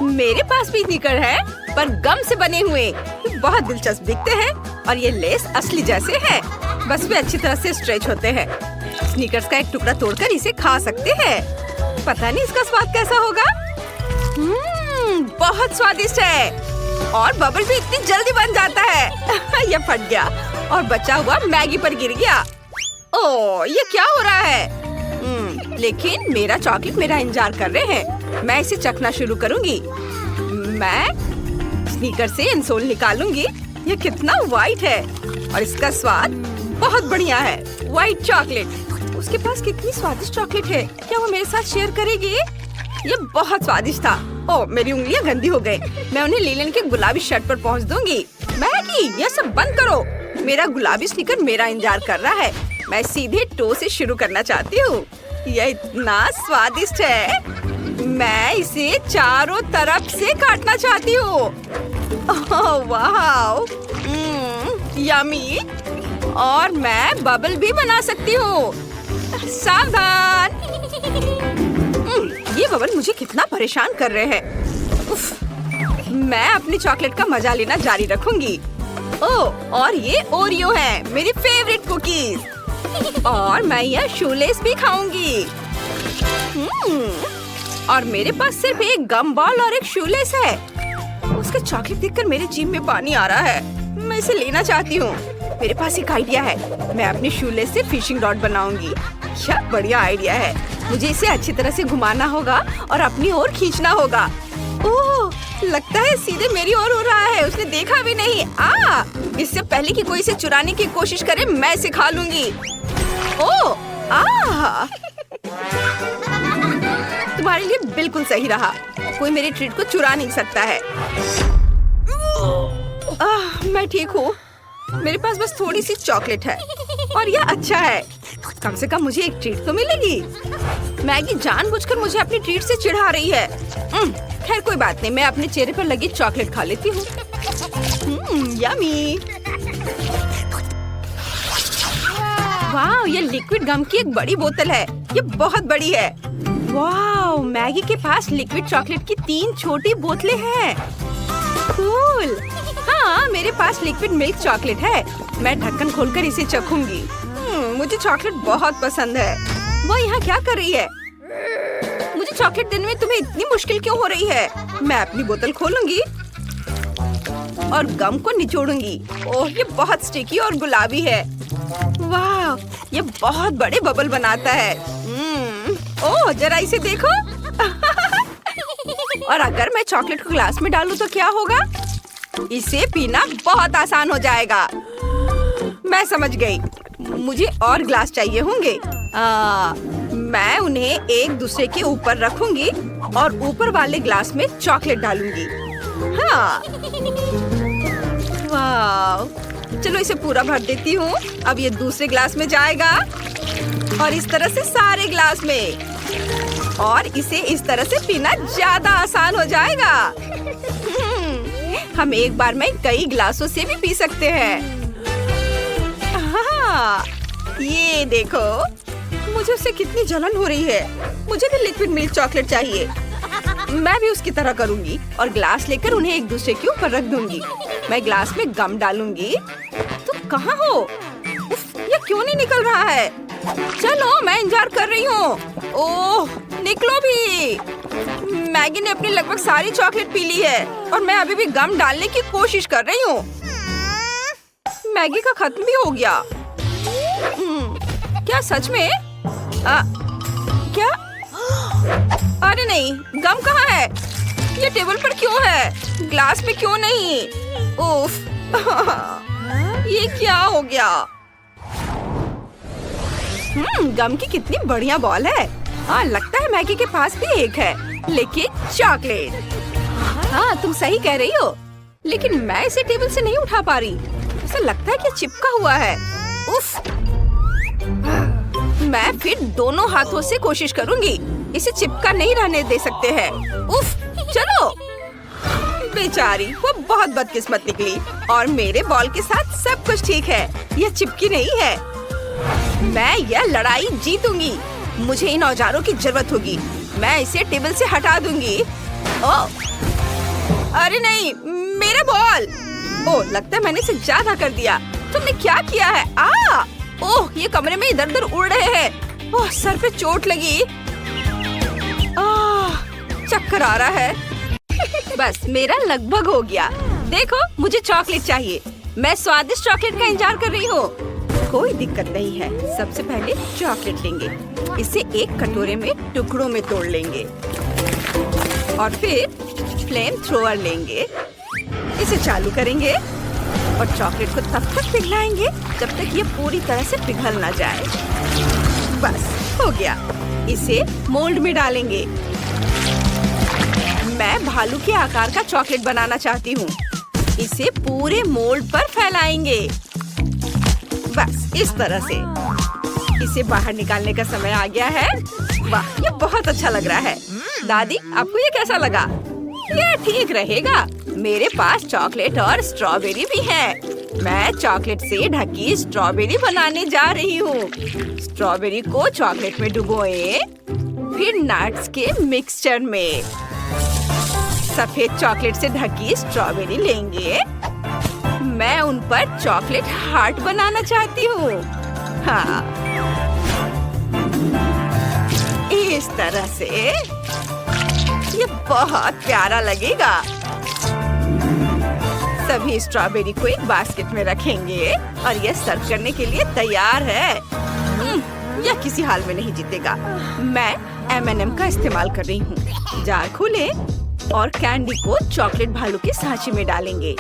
मेरे पास भी स्नीकर है, पर गम से बने हुए। बहुत दिलचस्प दिखते हैं और ये लेस असली जैसे है, बस वे अच्छी तरह से स्ट्रेच होते हैं। स्नीकर्स का एक टुकड़ा तोड़कर इसे खा सकते हैं। पता नहीं इसका स्वाद कैसा होगा। बहुत स्वादिष्ट है और बबल भी इतनी जल्दी बन जाता है। ये फट गया और बचा हुआ मैगी पर गिर गया। ओह, ये क्या हो रहा है? लेकिन मेरा चॉकलेट मेरा इंतजार कर रहे हैं। मैं इसे चखना शुरू करूंगी। मैं स्नीकर से इंसोल निकालूंगी। ये कितना वाइट है। और इसका स्वाद बहुत बढ़िया है। White chocolate. उसके पास कितनी स्वादिष्ट चॉकलेट है। क्या वो मेरे साथ शेयर करेगी? ये बहुत स्वादिष्ट था। ओह, मेरी उंगलियां गंदी हो गई। मैं उन्हें लीलन के गुलाबी शर्ट पर पहुंच दूंगी। मैगी, ये सब बंद करो। मेरा गुलाबी स्नीकर मेरा इंतजार कर रहा है। मैं सीधे टो से शुरू करना चाहती हूँ। यह इतना स्वादिष्ट है। मैं इसे चारों तरफ से काटना चाहती हूँ। वाह, यम्मी। और मैं बबल भी बना सकती हूँ। सावधान। ये बबल मुझे कितना परेशान कर रहे हैं। उफ, मैं अपनी चॉकलेट का मजा लेना जारी रखूंगी। ओह, और ये ओरियो है, मेरी फेवरेट कुकीज। और मैं यह शूलेस भी खाऊंगी। और मेरे पास सिर्फ एक गम बॉल और एक शूलेस है। उसका चॉकलेट देखकर मेरे जीभ में पानी आ रहा है। मैं इसे लेना चाहती हूँ। मेरे पास एक आइडिया है। मैं अपने शूलेस से फिशिंग रॉड बनाऊंगी। क्या बढ़िया आइडिया है। मुझे इसे अच्छी तरह से घुमाना होगा और अपनी ओर खींचना होगा। ओह, लगता है सीधे मेरी ओर हो रहा है। उसने देखा भी नहीं। इससे पहले कि कोई इसे चुराने की कोशिश करे, मैं इसे खा लूंगी। ओह, तुम्हारे लिए बिल्कुल सही रहा। कोई मेरे ट्रीट को चुरा नहीं सकता है। मैं ठीक हूँ। मेरे पास बस थोड़ी सी चॉकलेट है और यह अच्छा है। कम से कम मुझे एक ट्रीट तो मिलेगी। मैगी जानबूझकर मुझे अपनी ट्रीट से चिढ़ा रही है। खैर कोई बात नहीं, मैं अपने चेहरे पर लगी चॉकलेट खा लेती हूँ। यम्मी। वाह, ये लिक्विड गम की एक बड़ी बोतल है। ये बहुत बड़ी है। वाह, मैगी के पास लिक्विड चॉकलेट की 3 छोटी बोतलें हैं। कूल। हाँ, मेरे पास लिक्विड मिल्क चॉकलेट है। मैं ढक्कन खोलकर इसे चखूंगी। मुझे चॉकलेट बहुत पसंद है। वो यहाँ क्या कर रही है? मुझे चॉकलेट देने में तुम्हें इतनी मुश्किल क्यों हो रही है? मैं अपनी बोतल खोलूंगी और गम को निचोड़ूंगी। ओह, ये बहुत स्टिकी और गुलाबी है। वाह, ये बहुत बड़े बबल बनाता है। ओह, जरा इसे देखो। और अगर मैं चॉकलेट को ग्लास में डालूं तो क्या होगा? इसे पीना बहुत आसान हो जाएगा। मैं समझ गई। मुझे और ग्लास चाहिए होंगे। मैं उन्हें एक दूसरे के ऊपर रखूंगी और ऊपर वाले ग्लास में चॉकलेट डालूंगी। हाँ, वाह, चलो इसे पूरा भर देती हूँ। अब ये दूसरे ग्लास में जाएगा और इस तरह से सारे ग्लास में। और इसे इस तरह से पीना ज्यादा आसान हो जाएगा। हम एक बार में कई ग्लासों से भी पी सकते हैं। हाँ, ये देखो, मुझे उससे कितनी जलन हो रही है। मुझे भी लिक्विड मिल्क चॉकलेट चाहिए। मैं भी उसकी तरह करूंगी और ग्लास लेकर उन्हें एक दूसरे के ऊपर रख दूंगी। मैं ग्लास में गम डालूंगी। तुम कहाँ हो? उफ, ये क्यों नहीं निकल रहा है? चलो, मैं इंतजार कर रही हूँ। ओह, निकलो भी। मैगी ने अपनी लगभग सारी चॉकलेट पी ली है और मैं अभी भी गम डालने की कोशिश कर रही हूँ। मैगी का खत्म भी हो गया। क्या सच में? क्या? अरे नहीं, गम कहाँ है? ये टेबल पर क्यों है? ग्लास में क्यों नहीं? उफ, ये क्या हो गया? गम की कितनी बढ़िया बॉल है। हाँ, लगता है मैगी के पास भी एक है, लेकिन चॉकलेट। हाँ, तुम सही कह रही हो, लेकिन मैं इसे टेबल से नहीं उठा पा रही। ऐसा लगता है कि चिपका हुआ है। उफ, मैं फिर दोनों हाथों से कोशिश करूंगी। इसे चिपका नहीं रहने दे सकते हैं। उफ, चलो। बेचारी, वो बहुत बदकिस्मत निकली और मेरे बॉल के साथ सब कुछ ठीक है। यह चिपकी नहीं है। मैं यह लड़ाई जीतूंगी। मुझे इन औजारों की जरूरत होगी। मैं इसे टेबल से हटा दूंगी। ओह, अरे नहीं, मेरा बॉल। ओह, लगता है मैंने इसे ज्यादा कर दिया। तुमने क्या किया है? ओह, ये कमरे में इधर उधर उड़ रहे हैं। ओह, सर पे चोट लगी। चक्कर आ रहा है। बस, मेरा लगभग हो गया। देखो, मुझे चॉकलेट चाहिए। मैं स्वादिष्ट चॉकलेट का इंतजार कर रही हूँ। कोई दिक्कत नहीं है। सबसे पहले चॉकलेट लेंगे। इसे एक कटोरे में टुकड़ों में तोड़ लेंगे और फिर फ्लेम थ्रोअर लेंगे। इसे चालू करेंगे और चॉकलेट को तब तक पिघलाएंगे जब तक ये पूरी तरह से पिघल ना जाए। बस हो गया। इसे मोल्ड में डालेंगे। मैं भालू के आकार का चॉकलेट बनाना चाहती हूँ। इसे पूरे मोल्ड पर फैलाएंगे। बस इस तरह से। इसे बाहर निकालने का समय आ गया है। वाह, ये बहुत अच्छा लग रहा है। दादी, आपको ये कैसा लगा? ये ठीक रहेगा। मेरे पास चॉकलेट और स्ट्रॉबेरी भी है। मैं चॉकलेट से ढकी स्ट्रॉबेरी बनाने जा रही हूँ। स्ट्रॉबेरी को चॉकलेट में डुबोएं, फिर नट्स के मिक्सचर में सफेद चॉकलेट से ढकी स्ट्रॉबेरी लेंगे। मैं उन पर चॉकलेट हार्ट बनाना चाहती हूँ। हाँ, इस तरह से ये बहुत प्यारा लगेगा। सभी स्ट्रॉबेरी को एक बास्केट में रखेंगे और यह सर्व करने के लिए तैयार है। यह किसी हाल में नहीं जीतेगा। मैं M&M का इस्तेमाल कर रही हूँ। जार खोलें और कैंडी को चॉकलेट भालू के सांचे में डालेंगे।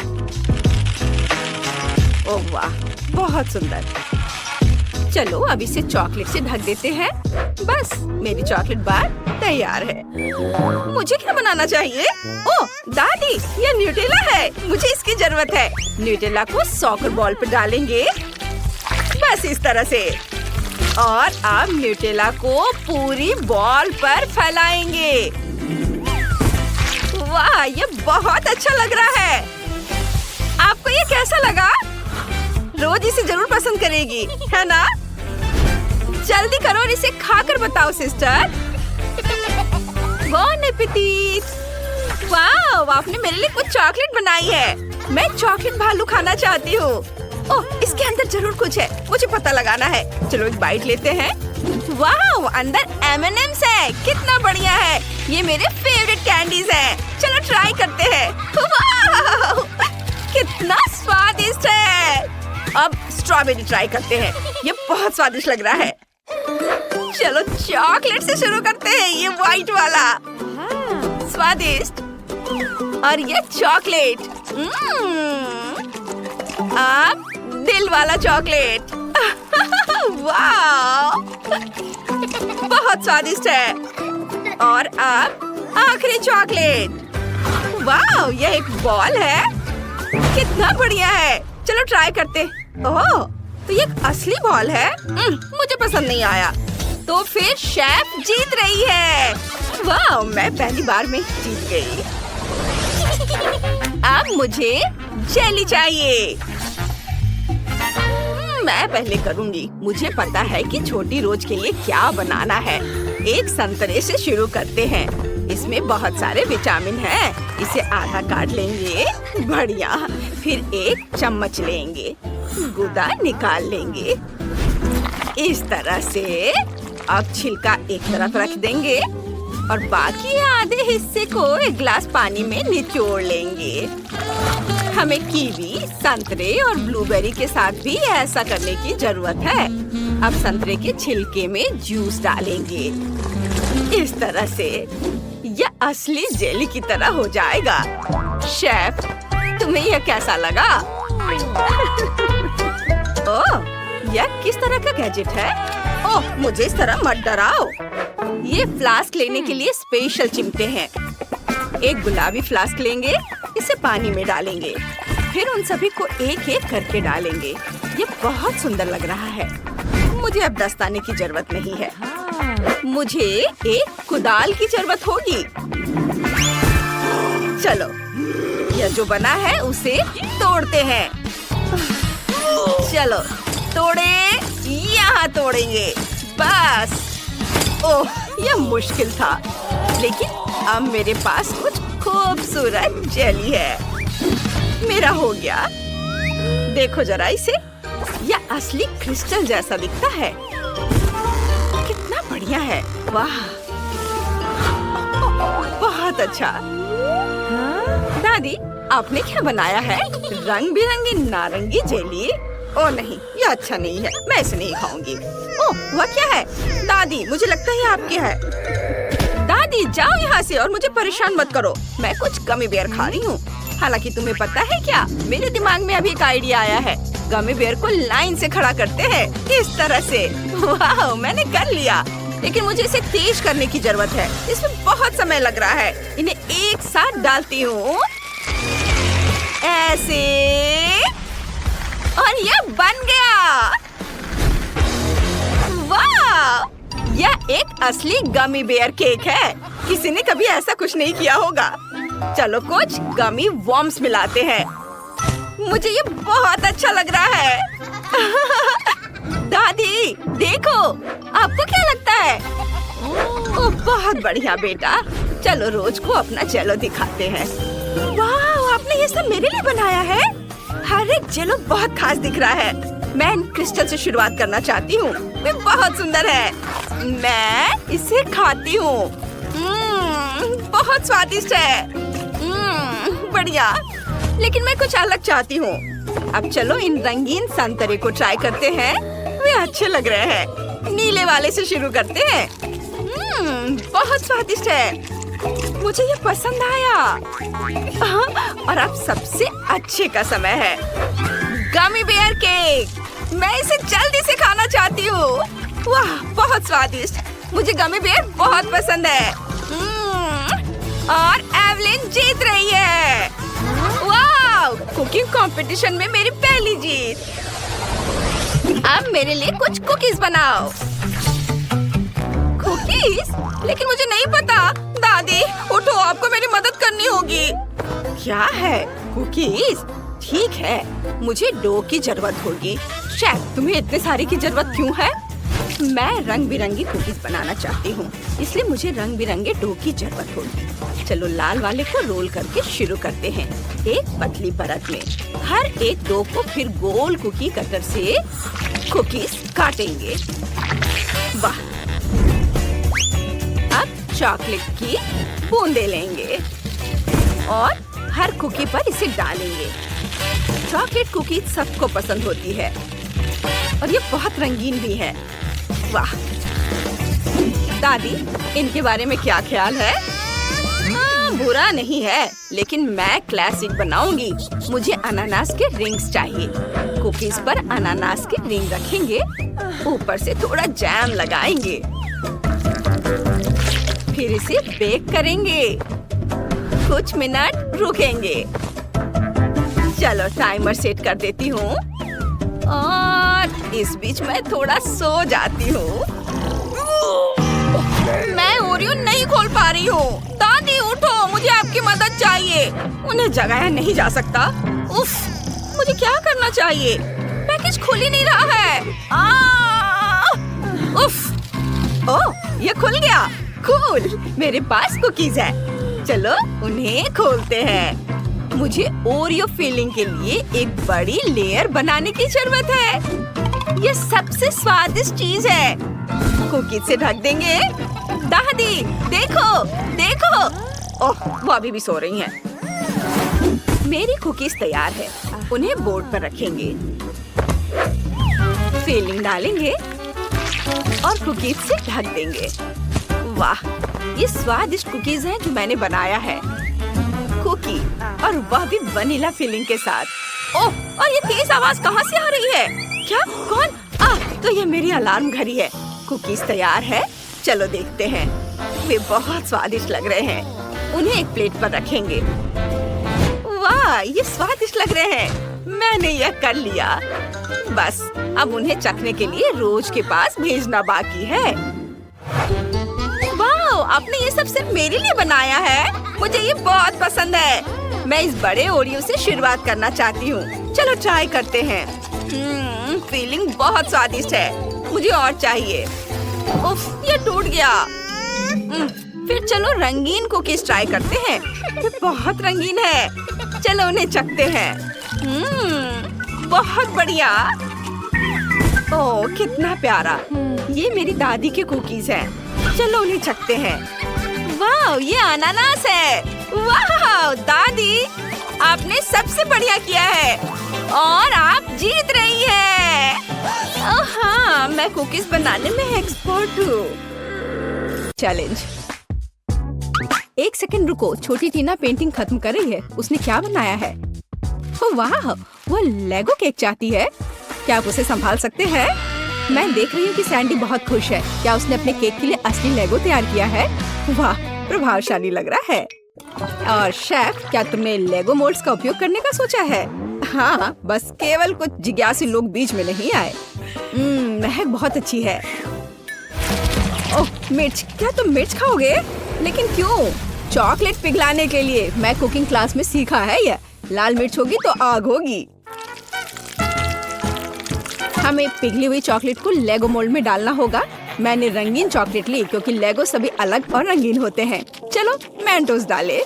ओह वाह, बहुत सुंदर। चलो अब इसे चॉकलेट से ढक देते हैं। बस मेरी चॉकलेट बार तैयार है। मुझे क्या बनाना चाहिए? ओह दादी, ये न्यूटेला है। मुझे इसकी जरूरत है। न्यूटेला को सॉकर बॉल पर डालेंगे। बस इस तरह से। और अब न्यूटेला को पूरी बॉल पर फैलाएंगे। वाह, ये बहुत अच्छा लग रहा है। आपको ये कैसा लगा? रोज इसे जरूर पसंद करेगी, है ना? जल्दी करो और इसे खाकर बताओ सिस्टर। बॉन एपेटिट। वाह, आपने मेरे लिए कुछ चॉकलेट बनाई है। मैं चॉकलेट भालू खाना चाहती हूँ। ओह, इसके अंदर जरूर कुछ है। मुझे पता लगाना है। चलो एक बाइट लेते हैं। वाह, अंदर M&M's है। कितना बढ़िया है। ये मेरे फेवरेट कैंडीज हैं। चलो ट्राई करते हैं। वाह, कितना स्वादिष्ट है। अब स्ट्रॉबेरी ट्राई करते हैं। ये बहुत स्वादिष्ट लग रहा है। चलो चॉकलेट से शुरू करते हैं। ये व्हाइट वाला स्वादिष्ट और ये चॉकलेट। अब दिल वाला चॉकलेट। वाह, बहुत स्वादिष्ट है। और अब आखिरी चॉकलेट। वाह, यह एक बॉल है। कितना बढ़िया है। चलो ट्राई करते। ओह, तो ये असली बॉल है। मुझे पसंद नहीं आया। तो फिर शेफ जीत रही है। वाह, मैं पहली बार में जीत गई। अब मुझे जेली चाहिए। मैं पहले करूंगी। मुझे पता है कि छोटी रोज के लिए क्या बनाना है। एक संतरे से शुरू करते हैं। इसमें बहुत सारे विटामिन हैं। इसे आधा काट लेंगे। बढ़िया। फिर एक चम्मच लेंगे। गूदा निकाल लेंगे। इस तरह से अब छिलका एक तरफ रख देंगे और बाकी आधे हिस्से को एक गिलास पानी में निचोड़ लेंगे। हमें कीवी, संतरे और ब्लूबेरी के साथ भी ऐसा करने की जरूरत है। अब संतरे के छिलके में जूस डालेंगे। इस तरह से यह असली जेली की तरह हो जाएगा। शेफ, तुम्हें यह कैसा लगा? ओह, यह किस तरह का गैजेट है? ओह, मुझे इस तरह मत डराओ। ये फ्लास्क लेने के लिए स्पेशल चिमटे हैं। एक गुलाबी फ्लास्क लेंगे। इसे पानी में डालेंगे। फिर उन सभी को एक एक करके डालेंगे। ये बहुत सुंदर लग रहा है। मुझे अब दस्ताने की जरूरत नहीं है। मुझे एक कुदाल की जरूरत होगी। चलो, यह जो बना है उसे तोड़ते हैं। चलो तोड़े, यहाँ तोड़ेंगे। बस। ओह, यह मुश्किल था, लेकिन अब मेरे पास कुछ खूबसूरत जेली है। मेरा हो गया। देखो जरा इसे। यह असली क्रिस्टल जैसा दिखता है। कितना बढ़िया है। वाह, बहुत अच्छा। दादी, आपने क्या बनाया है? रंग बिरंगी नारंगी जेली? ओह नहीं, ये अच्छा नहीं है। मैं इसे नहीं खाऊंगी। ओह, वह क्या है? दादी, मुझे लगता है आपकी है। दादी, जाओ यहाँ से और मुझे परेशान मत करो। मैं कुछ गमी बेयर खा रही हूँ। हालांकि तुम्हें पता है क्या, मेरे दिमाग में अभी एक आइडिया आया है। गमी बेयर को लाइन से खड़ा करते हैं, इस तरह से। वाह, मैंने कर लिया, लेकिन मुझे इसे तेज करने की जरूरत है। इसमें बहुत समय लग रहा है। इन्हें एक साथ डालती हूँ, ऐसे, और यह बन गया। वाह, यह एक असली गमी बेयर केक है। किसी ने कभी ऐसा कुछ नहीं किया होगा। चलो कुछ गमी वॉर्म्स मिलाते हैं। मुझे ये बहुत अच्छा लग रहा है। दादी देखो, आपको क्या लगता है? ओह, बहुत बढ़िया बेटा। चलो रोज को अपना जेलो दिखाते हैं। वाह, आपने ये सब मेरे लिए बनाया है। हर एक जेलो बहुत खास दिख रहा है। मैं इन क्रिस्टल से शुरुआत करना चाहती हूँ। वे बहुत सुंदर है। मैं इसे खाती हूँ। बहुत स्वादिष्ट है। बढ़िया, लेकिन मैं कुछ अलग चाहती हूँ। अब चलो इन रंगीन संतरे को ट्राई करते हैं। वे अच्छे लग रहे हैं। नीले वाले से शुरू करते हैं। बहुत स्वादिष्ट है। मुझे ये पसंद आया। और अब सबसे अच्छे का समय है, गमी बेयर केक। मैं इसे जल्दी से खाना चाहती हूँ। वाह, बहुत स्वादिष्ट। मुझे गमी बेयर बहुत पसंद है। और एवलिन जीत रही है। वाह, कुकिंग कंपटीशन में मेरी पहली जीत। अब मेरे लिए कुछ कुकीज बनाओ। कुकीज? लेकिन मुझे नहीं पता। दादी उठो, आपको मेरी मदद करनी होगी। क्या है? कुकीज? ठीक है, मुझे डो की जरूरत होगी। शायद तुम्हें इतने सारे की जरूरत क्यों है? मैं रंग बिरंगी कुकीज बनाना चाहती हूँ, इसलिए मुझे रंग बिरंगे डो की जरूरत होगी। चलो लाल वाले को रोल करके शुरू करते हैं, एक पतली परत में। हर एक डो को फिर गोल कुकी कटर से कुकीज काटेंगे। वाह, अब चॉकलेट की बूंदे लेंगे और हर कुकी पर इसे डालेंगे। चॉकलेट कुकीज सबको पसंद होती है और ये बहुत रंगीन भी है। वाह, दादी इनके बारे में क्या ख्याल है? बुरा नहीं है, लेकिन मैं क्लासिक बनाऊंगी। मुझे अनानास के रिंग्स चाहिए। कुकीज पर अनानास के रिंग रखेंगे, ऊपर से थोड़ा जैम लगाएंगे, फिर इसे बेक करेंगे। कुछ मिनट रुकेंगे। चलो टाइमर सेट कर देती हूँ और इस बीच मैं थोड़ा सो जाती हूँ। मैं ओरियो नहीं खोल पा रही हूँ। दादी उठो, मुझे आपकी मदद चाहिए। उन्हें जगाया नहीं जा सकता। उफ, मुझे क्या करना चाहिए? पैकेज खुल ही नहीं रहा है। उफ, ओह, ये खुल गया। कूल, मेरे पास कुकीज है। चलो उन्हें खोलते हैं। मुझे ओरियो फिलिंग के लिए एक बड़ी लेयर बनाने की जरूरत है। ये सबसे स्वादिष्ट चीज है। कुकीज से ढक देंगे। दादी देखो देखो। ओह, वो अभी भी सो रही हैं। मेरी कुकीज तैयार है। उन्हें बोर्ड पर रखेंगे, फिलिंग डालेंगे और कुकीज से ढक देंगे। वाह, ये स्वादिष्ट कुकीज हैं जो मैंने बनाया है। कुकी, और वह भी वनीला फिलिंग के साथ। ओह, और ये तेज आवाज कहाँ से आ रही है? क्या? कौन? तो ये मेरी अलार्म घड़ी है। कुकीज तैयार है, चलो देखते हैं। वे बहुत स्वादिष्ट लग रहे हैं। उन्हें एक प्लेट पर रखेंगे। वाह, ये स्वादिष्ट लग रहे हैं। मैंने यह कर लिया। बस अब उन्हें चखने के लिए रोज के पास भेजना बाकी है। वाह, आपने ये सब सिर्फ मेरे लिए बनाया है। मुझे ये बहुत पसंद है। मैं इस बड़े ओरियो से शुरुआत करना चाहती हूँ। चलो ट्राई करते हैं। फीलिंग बहुत स्वादिष्ट है। मुझे और चाहिए। उफ, ये टूट गया। फिर चलो रंगीन कुकीज ट्राई करते हैं। ये बहुत रंगीन है। चलो उन्हें चखते हैं। बहुत बढ़िया। ओह, कितना प्यारा। ये मेरी दादी के कुकीज हैं। चलो उन्हें चखते हैं। वाह, ये अनानास है। वाह दादी, आपने सबसे बढ़िया किया है और आप जीत रही है। हाँ, मैं कुकीज बनाने में एक्सपर्ट हूँ। चैलेंज। एक सेकंड रुको, छोटी टीना पेंटिंग खत्म कर रही है। उसने क्या बनाया है? ओह वाह, वो लेगो केक चाहती है। क्या आप उसे संभाल सकते हैं? मैं देख रही हूँ कि सैंडी बहुत खुश है। क्या उसने अपने केक के लिए असली लेगो तैयार किया है? वाह, प्रभावशाली लग रहा है। और शेफ, क्या तुमने लेगो मोल्ड्स का उपयोग करने का सोचा है? हाँ, बस केवल कुछ जिज्ञासु लोग बीच में नहीं आए। महक बहुत अच्छी है। ओह मिर्च, क्या तुम मिर्च खाओगे? लेकिन क्यों? चॉकलेट पिघलाने के लिए। मैं कुकिंग क्लास में सीखा है यह। लाल मिर्च होगी तो आग होगी। हमें पिघली हुई चॉकलेट को लेगो मोल्ड में डालना होगा। मैंने रंगीन चॉकलेट ली क्योंकि लेगो सभी अलग और रंगीन होते हैं। चलो मेंटोस डाले,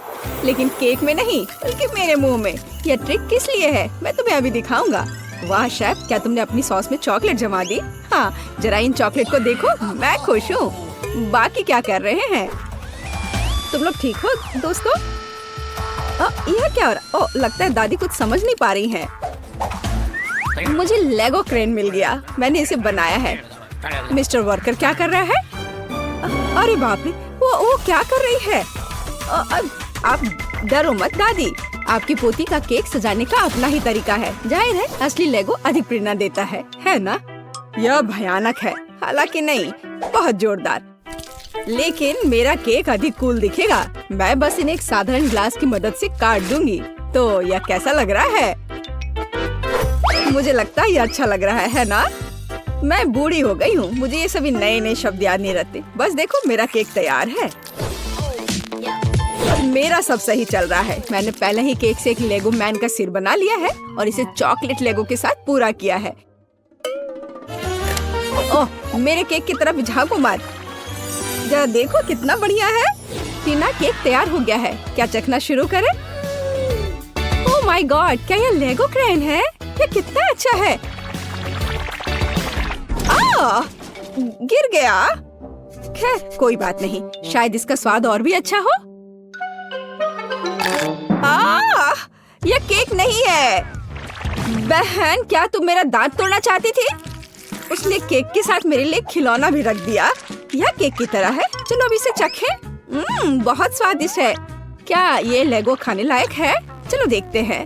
लेकिन केक में नहीं बल्कि मेरे मुंह में। यह ट्रिक किस लिए है मैं तुम्हें अभी दिखाऊंगा। वाह शेफ, क्या तुमने अपनी सॉस में चॉकलेट जमा दी? हाँ, जरा इन चॉकलेट को देखो, मैं खुश हूँ। बाकी क्या कर रहे हैं तुम लोग? ठीक हो दोस्तों? यह क्या हो रहा? ओह, लगता है दादी कुछ समझ नहीं पा रही हैं। मुझे लेगो क्रेन मिल गया। मैंने इसे बनाया है। मिस्टर वर्कर क्या कर रहा है? अरे बाप रे, वो क्या कर रही है? आप डरो मत दादी, आपकी पोती का केक सजाने का अपना ही तरीका है। जाहिर है असली लेगो अधिक प्रेरणा देता है ना? यह भयानक है, हालांकि नहीं, बहुत जोरदार। लेकिन मेरा केक अधिक कूल दिखेगा। मैं बस इन्हें एक साधारण ग्लास की मदद से काट दूंगी। तो यह कैसा लग रहा है? मुझे लगता है ये अच्छा लग रहा है ना? मैं बूढ़ी हो गई हूँ, मुझे ये सभी नए नए शब्द याद नहीं रहते। बस देखो, मेरा केक तैयार है। मेरा सब सही चल रहा है। मैंने पहले ही केक से एक लेगो मैन का सिर बना लिया है और इसे चॉकलेट लेगो के साथ पूरा किया है। ओह, मेरे केक की तरफ झांको मत। जरा देखो कितना बढ़िया है। टीना, केक तैयार हो गया है। क्या चखना शुरू करें? ओह माय गॉड, क्या यह लेगो क्रेन है? ये कितना अच्छा है। गिर गया। खैर कोई बात नहीं, शायद इसका स्वाद और भी अच्छा हो। यह केक नहीं है। बहन, क्या तुम मेरा दांत तोड़ना चाहती थी? उसने केक के साथ मेरे लिए खिलौना भी रख दिया। यह केक की तरह है। चलो अब इसे चखें। बहुत स्वादिष्ट है। क्या ये लेगो खाने लायक है? चलो देखते हैं।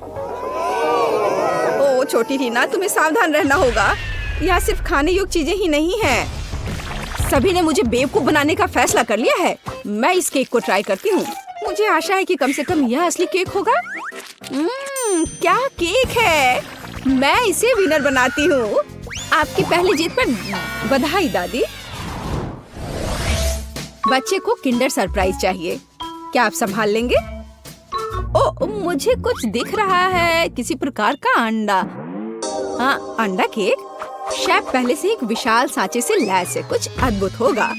ओ छोटी टीना, तुम्हें सावधान रहना होगा। यहाँ सिर्फ खाने योग्य चीजें ही नहीं हैं। सभी ने मुझे बेवकूफ बनाने का फैसला कर लिया है। मैं इस केक को ट्राई करती हूँ। मुझे आशा है कि कम से कम यह असली केक होगा। क्या केक है! मैं इसे विनर बनाती हूँ। आपकी पहली जीत पर बधाई दादी। बच्चे को किंडर सरप्राइज चाहिए। क्या आप संभाल लेंगे? ओ, मुझे कुछ दिख रहा है, किसी प्रकार का अंडा। हाँ, अंडा केक। शेफ पहले से एक विशाल सांचे से लैस है, कुछ अद्भुत होगा।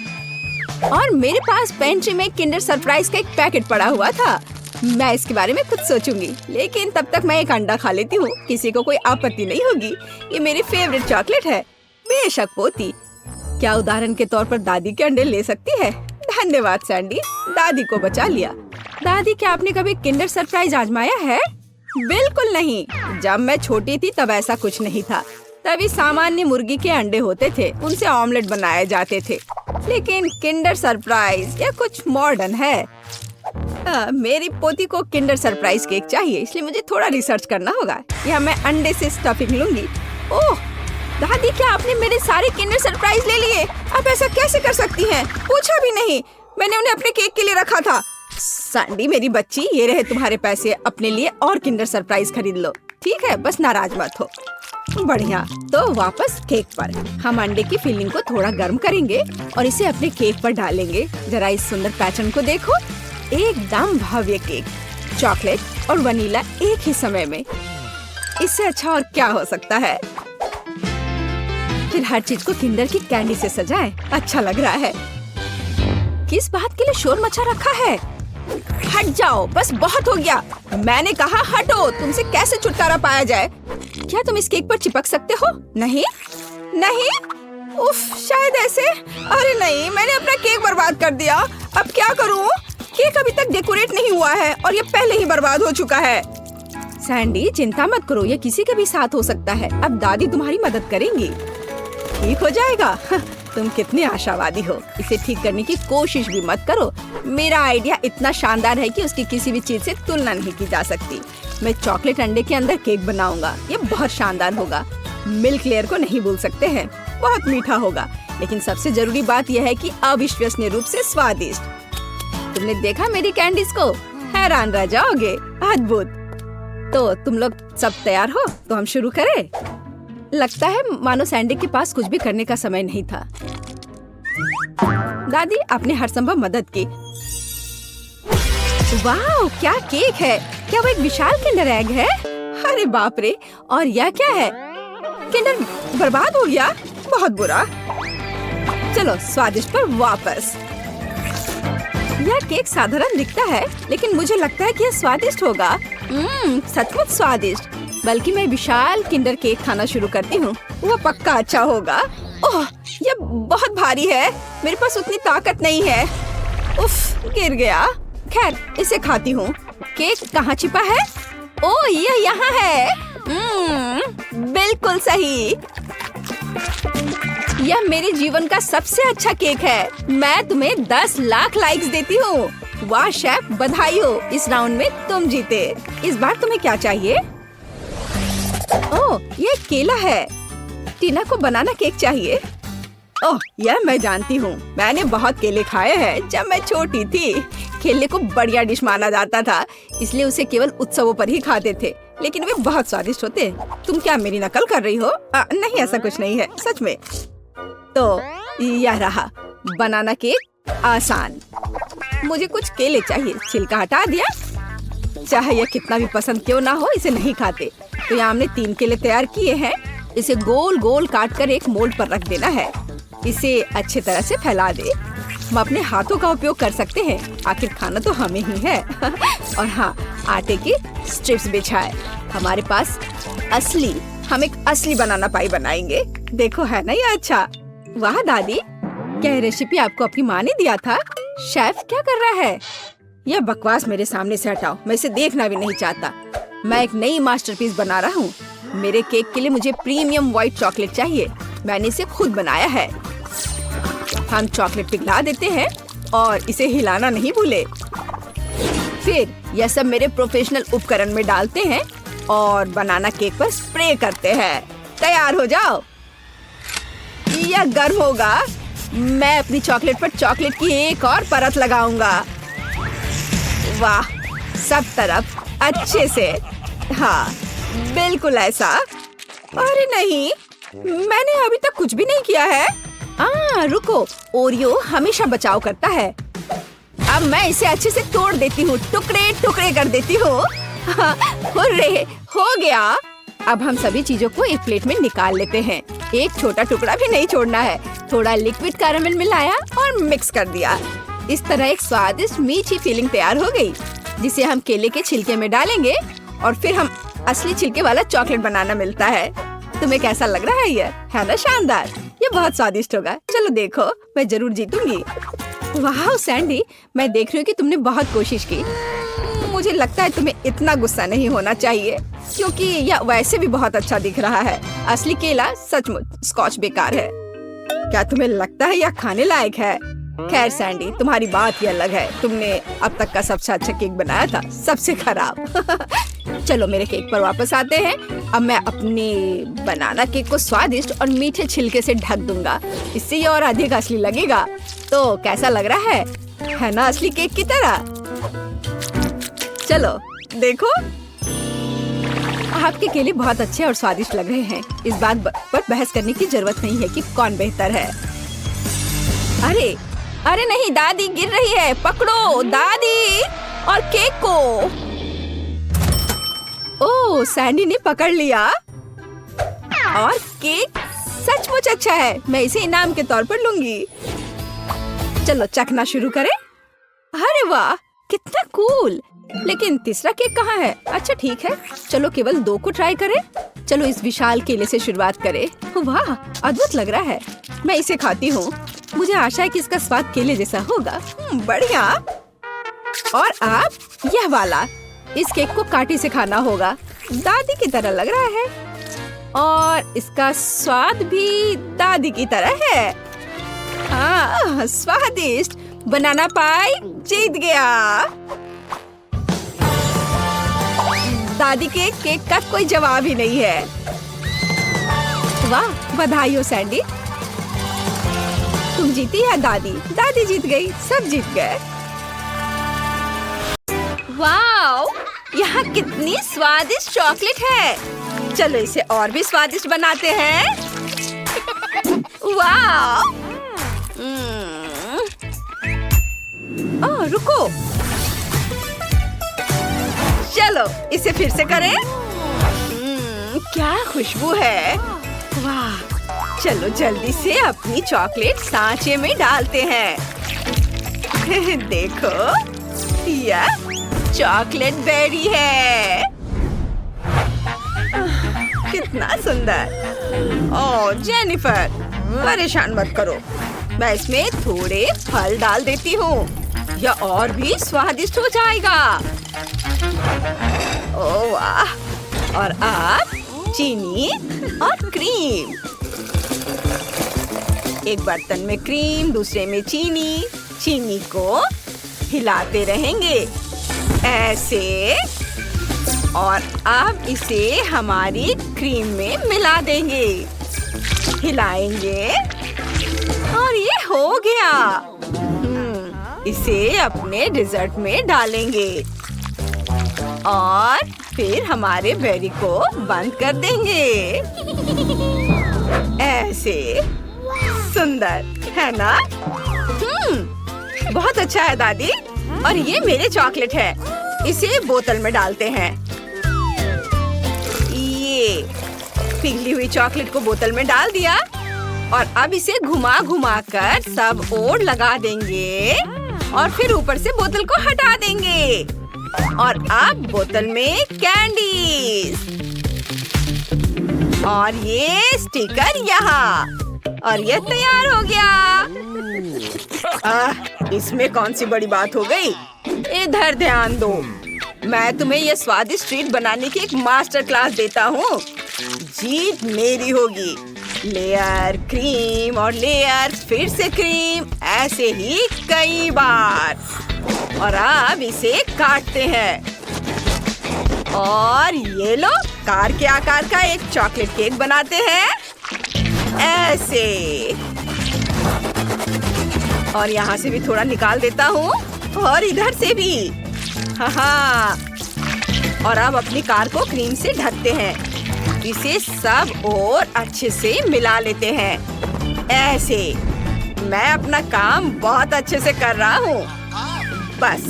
और मेरे पास पेंट्री में किंडर सरप्राइज का एक पैकेट पड़ा हुआ था। मैं इसके बारे में कुछ सोचूंगी, लेकिन तब तक मैं एक अंडा खा लेती हूँ। किसी को कोई आपत्ति नहीं होगी। ये मेरी फेवरेट चॉकलेट है। बेशक पोती, क्या उदाहरण के तौर पर दादी के अंडे ले सकती है? धन्यवाद सैंडी, दादी को बचा लिया। दादी, क्या आपने कभी किंडर सरप्राइज आजमाया है? बिल्कुल नहीं। जब मैं छोटी थी तब ऐसा कुछ नहीं था। तभी सामान्य मुर्गी के अंडे होते थे, उनसे ऑमलेट बनाए जाते थे। लेकिन किंडर सरप्राइज यह कुछ मॉडर्न है। मेरी पोती को किंडर सरप्राइज केक चाहिए, इसलिए मुझे थोड़ा रिसर्च करना होगा। यहाँ मैं अंडे से स्टफिंग लूंगी। ओह दादी, क्या आपने मेरे सारे किंडर सरप्राइज ले लिए? आप ऐसा कैसे कर सकती हैं? पूछा भी नहीं। मैंने उन्हें अपने केक के लिए रखा था। सैंडी मेरी बच्ची, ये रहे तुम्हारे पैसे। अपने लिए और किंडर सरप्राइज खरीद लो, ठीक है? बस नाराज मत हो। बढ़िया, तो वापस केक पर। हम अंडे की फिलिंग को थोड़ा गर्म करेंगे और इसे अपने केक पर डालेंगे। जरा इस सुंदर पैटर्न को देखो, एकदम भव्य केक। चॉकलेट और वनीला एक ही समय में। इससे अच्छा और क्या हो सकता है? फिर हर चीज को किंडर की कैंडी से सजाएं। अच्छा लग रहा है। किस बात के लिए शोर मचा रखा है? हट जाओ, बस बहुत हो गया। मैंने कहा हटो। तुमसे कैसे छुटकारा पाया जाए? क्या तुम इस केक पर चिपक सकते हो? नहीं नहीं। उफ, शायद ऐसे। अरे नहीं, मैंने अपना केक बर्बाद कर दिया। अब क्या करूं? केक अभी तक डेकोरेट नहीं हुआ है और ये पहले ही बर्बाद हो चुका है। सैंडी, चिंता मत करो, ये किसी के भी साथ हो सकता है। अब दादी तुम्हारी मदद करेंगी। ठीक हो जाएगा। तुम कितने आशावादी हो। इसे ठीक करने की कोशिश भी मत करो। मेरा आइडिया इतना शानदार है कि उसकी किसी भी चीज से तुलना नहीं की जा सकती। मैं चॉकलेट अंडे के अंदर केक बनाऊंगा। ये बहुत शानदार होगा। मिल्क लेयर को नहीं भूल सकते हैं, बहुत मीठा होगा। लेकिन सबसे जरूरी बात यह है कि अविश्वसनीय रूप से स्वादिष्ट। तुमने देखा मेरी कैंडीज को? हैरान रह जाओगे। अद्भुत। तो तुम लोग सब तैयार हो तो हम शुरू करें? लगता है मानो सैंडी के पास कुछ भी करने का समय नहीं था। दादी आपने हर संभव मदद की। वाह, क्या केक है! क्या वो एक विशाल किंडर एग है? अरे बाप रे! और यह क्या है? किंडर बर्बाद हो गया। बहुत बुरा। चलो स्वादिष्ट पर वापस। यह केक साधारण दिखता है, लेकिन मुझे लगता है कि यह स्वादिष्ट होगा। सचमुच स्वादिष्ट। बल्कि मैं विशाल किंडर केक खाना शुरू करती हूँ। वो पक्का अच्छा होगा। ओह, यह बहुत भारी है। मेरे पास उतनी ताकत नहीं है। उफ, गिर गया। खैर, इसे खाती हूँ। केक कहाँ छिपा है? ओह, यह यहाँ है। बिल्कुल सही। यह मेरे जीवन का सबसे अच्छा केक है। मैं तुम्हें 10 लाख लाइक्स देती हूँ। वाह शेफ, बधाई हो। इस राउंड में तुम जीते। इस बार तुम्हें क्या चाहिए? ओह, ये केला है। टीना को बनाना केक चाहिए। ओह, यह मैं जानती हूँ। मैंने बहुत केले खाए हैं जब मैं छोटी थी। केले को बढ़िया डिश माना जाता था, इसलिए उसे केवल उत्सवों पर ही खाते थे। लेकिन वे बहुत स्वादिष्ट होते। तुम क्या मेरी नकल कर रही हो? नहीं, ऐसा कुछ नहीं है, सच में। तो यह रहा बनाना केक। आसान। मुझे कुछ केले चाहिए। छिलका हटा दिया। चाहे यह कितना भी पसंद क्यों ना हो, इसे नहीं खाते। तो यहाँ हमने 3 केले तैयार किए हैं। इसे गोल गोल काट कर एक मोल्ड पर रख देना है। इसे अच्छी तरह से फैला दे। हम अपने हाथों का उपयोग कर सकते हैं, आखिर खाना तो हमें ही है। और हाँ, आटे की स्ट्रिप्स बिछाए। हमारे पास हम एक असली बनाना पाई बनाएंगे। देखो, है ना ये अच्छा? वाह दादी, क्या ये रेसिपी आपको आपकी माँ ने दिया था? शेफ क्या कर रहा है? यह बकवास मेरे सामने से हटाओ। मैं इसे देखना भी नहीं चाहता। मैं एक नई मास्टरपीस बना रहा हूँ। मेरे केक के लिए मुझे प्रीमियम व्हाइट चॉकलेट चाहिए। मैंने इसे खुद बनाया है। हम चॉकलेट पिघला देते हैं और इसे हिलाना नहीं भूले। फिर यह सब मेरे प्रोफेशनल उपकरण में डालते हैं और बनाना केक पर स्प्रे करते हैं। तैयार हो जाओ। यह गर्म होगा। मैं अपनी चॉकलेट पर चॉकलेट की एक और परत लगाऊंगा। वाह, सब तरफ अच्छे से। हाँ, बिल्कुल ऐसा। अरे नहीं, मैंने अभी तक कुछ भी नहीं किया है। रुको, ओरियो हमेशा बचाव करता है। अब मैं इसे अच्छे से तोड़ देती हूँ, टुकड़े टुकड़े कर देती हूँ। हुर्रे, हो गया। अब हम सभी चीजों को एक प्लेट में निकाल लेते हैं। एक छोटा टुकड़ा भी नहीं छोड़ना है। थोड़ा लिक्विड कैरामेल मिलाया और मिक्स कर दिया। इस तरह एक स्वादिष्ट मीठी फीलिंग तैयार हो गई, जिसे हम केले के छिलके में डालेंगे और फिर हम असली छिलके वाला चॉकलेट बनाना मिलता है। तुम्हें कैसा लग रहा है? ये है ना शानदार? ये बहुत स्वादिष्ट होगा। चलो देखो, मैं जरूर जीतूंगी। वाह सैंडी, मैं देख रही हूँ कि तुमने बहुत कोशिश की। मुझे लगता है तुम्हें इतना गुस्सा नहीं होना चाहिए, क्योंकि यह वैसे भी बहुत अच्छा दिख रहा है। असली केला सचमुच स्कॉच बेकार है। क्या तुम्हें लगता है यह खाने लायक है? खैर सैंडी, तुम्हारी बात ही अलग है। तुमने अब तक का सबसे अच्छा केक बनाया था, सबसे खराब। चलो मेरे केक पर वापस आते हैं। अब मैं अपने बनाना केक को स्वादिष्ट और मीठे छिलके से ढक दूंगा। इससे ये और अधिक असली लगेगा। तो कैसा लग रहा है ना असली केक की तरह? चलो देखो, आपके केले बहुत अच्छे और स्वादिष्ट लग रहे हैं। इस बात पर बहस करने की जरूरत नहीं है कि कौन बेहतर है। अरे नहीं, दादी गिर रही है। पकड़ो दादी और केक को। ओह, सैंडी ने पकड़ लिया और केक सचमुच अच्छा है। मैं इसे इनाम के तौर पर लूंगी। चलो चखना शुरू करें। अरे वाह, कितना कूल। लेकिन तीसरा केक कहाँ है? अच्छा ठीक है, चलो केवल 2 को ट्राई करें। चलो इस विशाल केले से शुरुआत करें। वाह, अद्भुत लग रहा है। मैं इसे खाती हूँ। मुझे आशा है कि इसका स्वाद केले जैसा होगा। बढ़िया। और आप यह वाला, इस केक को कांटे से खाना होगा। दादी की तरह लग रहा है और इसका स्वाद भी दादी की तरह है। स्वादिष्ट बनाना पाई जीत गया। दादी के केक का कोई जवाब ही नहीं है। वाह, बधाई हो सैंडी, तुम जीती है। दादी जीत गई, सब जीत गए। वाओ, यहाँ कितनी स्वादिष्ट चॉकलेट है। चलो इसे और भी स्वादिष्ट बनाते हैं। वाओ, ओह रुको, चलो इसे फिर से करें। क्या खुशबू है। वाह, चलो जल्दी से अपनी चॉकलेट सांचे में डालते हैं। देखो, यह चॉकलेट बेरी है। कितना सुंदर। ओह जेनिफर, परेशान मत करो, मैं इसमें थोड़े फल डाल देती हूँ, यह और भी स्वादिष्ट हो जाएगा। ओह वाह, और अब चीनी और क्रीम। एक बर्तन में क्रीम, दूसरे में चीनी। चीनी को हिलाते रहेंगे ऐसे, और अब इसे हमारी क्रीम में मिला देंगे। हिलाएंगे और ये हो गया। इसे अपने डेजर्ट में डालेंगे और फिर हमारे बेरी को बंद कर देंगे ऐसे। सुंदर है ना? बहुत अच्छा है दादी। और ये मेरे चॉकलेट है, इसे बोतल में डालते हैं। ये पिघली हुई चॉकलेट को बोतल में डाल दिया और अब इसे घुमा घुमा कर सब ओर लगा देंगे और फिर ऊपर से बोतल को हटा देंगे। और अब बोतल में कैंडीज और ये स्टिकर यहाँ, और ये तैयार हो गया। इसमें कौन सी बड़ी बात हो गई। इधर ध्यान दो, मैं तुम्हें ये स्वादिष्ट ट्रीट बनाने की एक मास्टर क्लास देता हूँ। जीत मेरी होगी। लेयर क्रीम और लेयर फिर से क्रीम, ऐसे ही कई बार। और अब इसे काटते हैं और ये लो, कार के आकार का एक चॉकलेट केक बनाते हैं ऐसे। और यहाँ से भी थोड़ा निकाल देता हूँ और इधर से भी। हाँ, और अब अपनी कार को क्रीम से ढकते हैं। इसे सब और अच्छे से मिला लेते हैं ऐसे। मैं अपना काम बहुत अच्छे से कर रहा हूँ। बस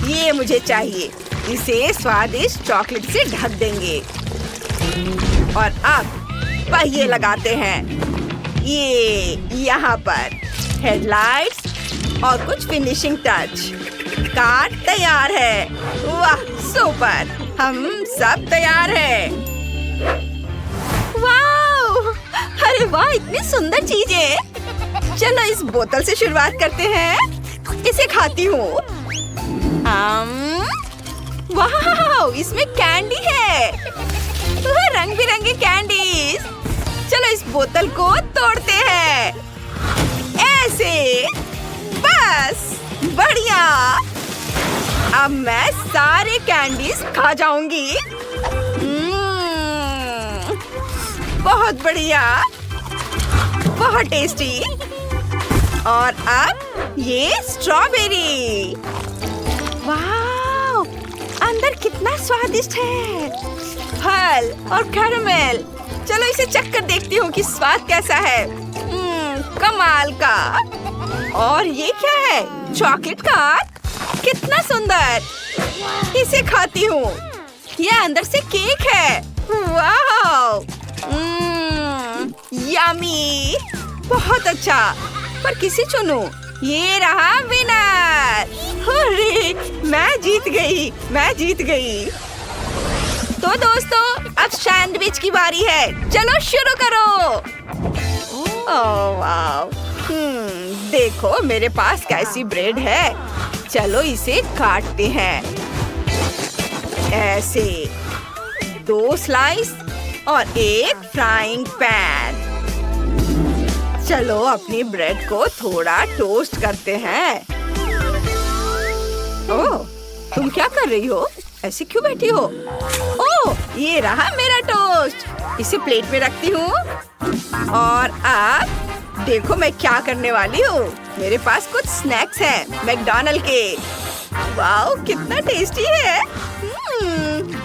ये मुझे चाहिए। इसे स्वादिष्ट चॉकलेट से ढक देंगे और अब पहिए लगाते हैं। ये यहाँ पर हेडलाइट्स और कुछ फिनिशिंग टच। कार तैयार है। वाह सुपर, हम सब तैयार हैं। वाह, अरे वाह, इतनी सुंदर चीजें। चलो इस बोतल से शुरुआत करते हैं। इसे खाती हूँ। वाह, इसमें कैंडी है, रंग बिरंगे कैंडीज। चलो इस बोतल को तोड़ते हैं ऐसे। बस बढ़िया, अब मैं सारे कैंडीज खा जाऊंगी। बहुत बढ़िया, बहुत टेस्टी। और अब ये स्ट्रॉबेरी। वाह, अंदर कितना स्वादिष्ट है, फल और कैरमेल। चलो इसे चख कर देखती हूँ कि स्वाद कैसा है। कमाल का। और ये क्या है, चॉकलेट कार, कितना सुंदर। इसे खाती हूँ। ये अंदर से केक है। वाह, यम्मी, बहुत अच्छा। पर किसे चुनूं? ये रहा विनर। अरे, मैं जीत गई। तो दोस्तों, अब सैंडविच की बारी है। चलो शुरू करो। ओह वाह, देखो मेरे पास कैसी ब्रेड है। चलो इसे काटते हैं ऐसे। 2 स्लाइस और एक फ्राइंग पैन। चलो अपनी ब्रेड को थोड़ा टोस्ट करते हैं। ओह, तुम क्या कर रही हो? ऐसे क्यों बैठी हो? ओह, ये रहा मेरा टोस्ट। इसे प्लेट में रखती हूँ। और अब देखो मैं क्या करने वाली हूँ। मेरे पास कुछ स्नैक्स हैं मैकडॉनल्ड के। वाओ, कितना टेस्टी है।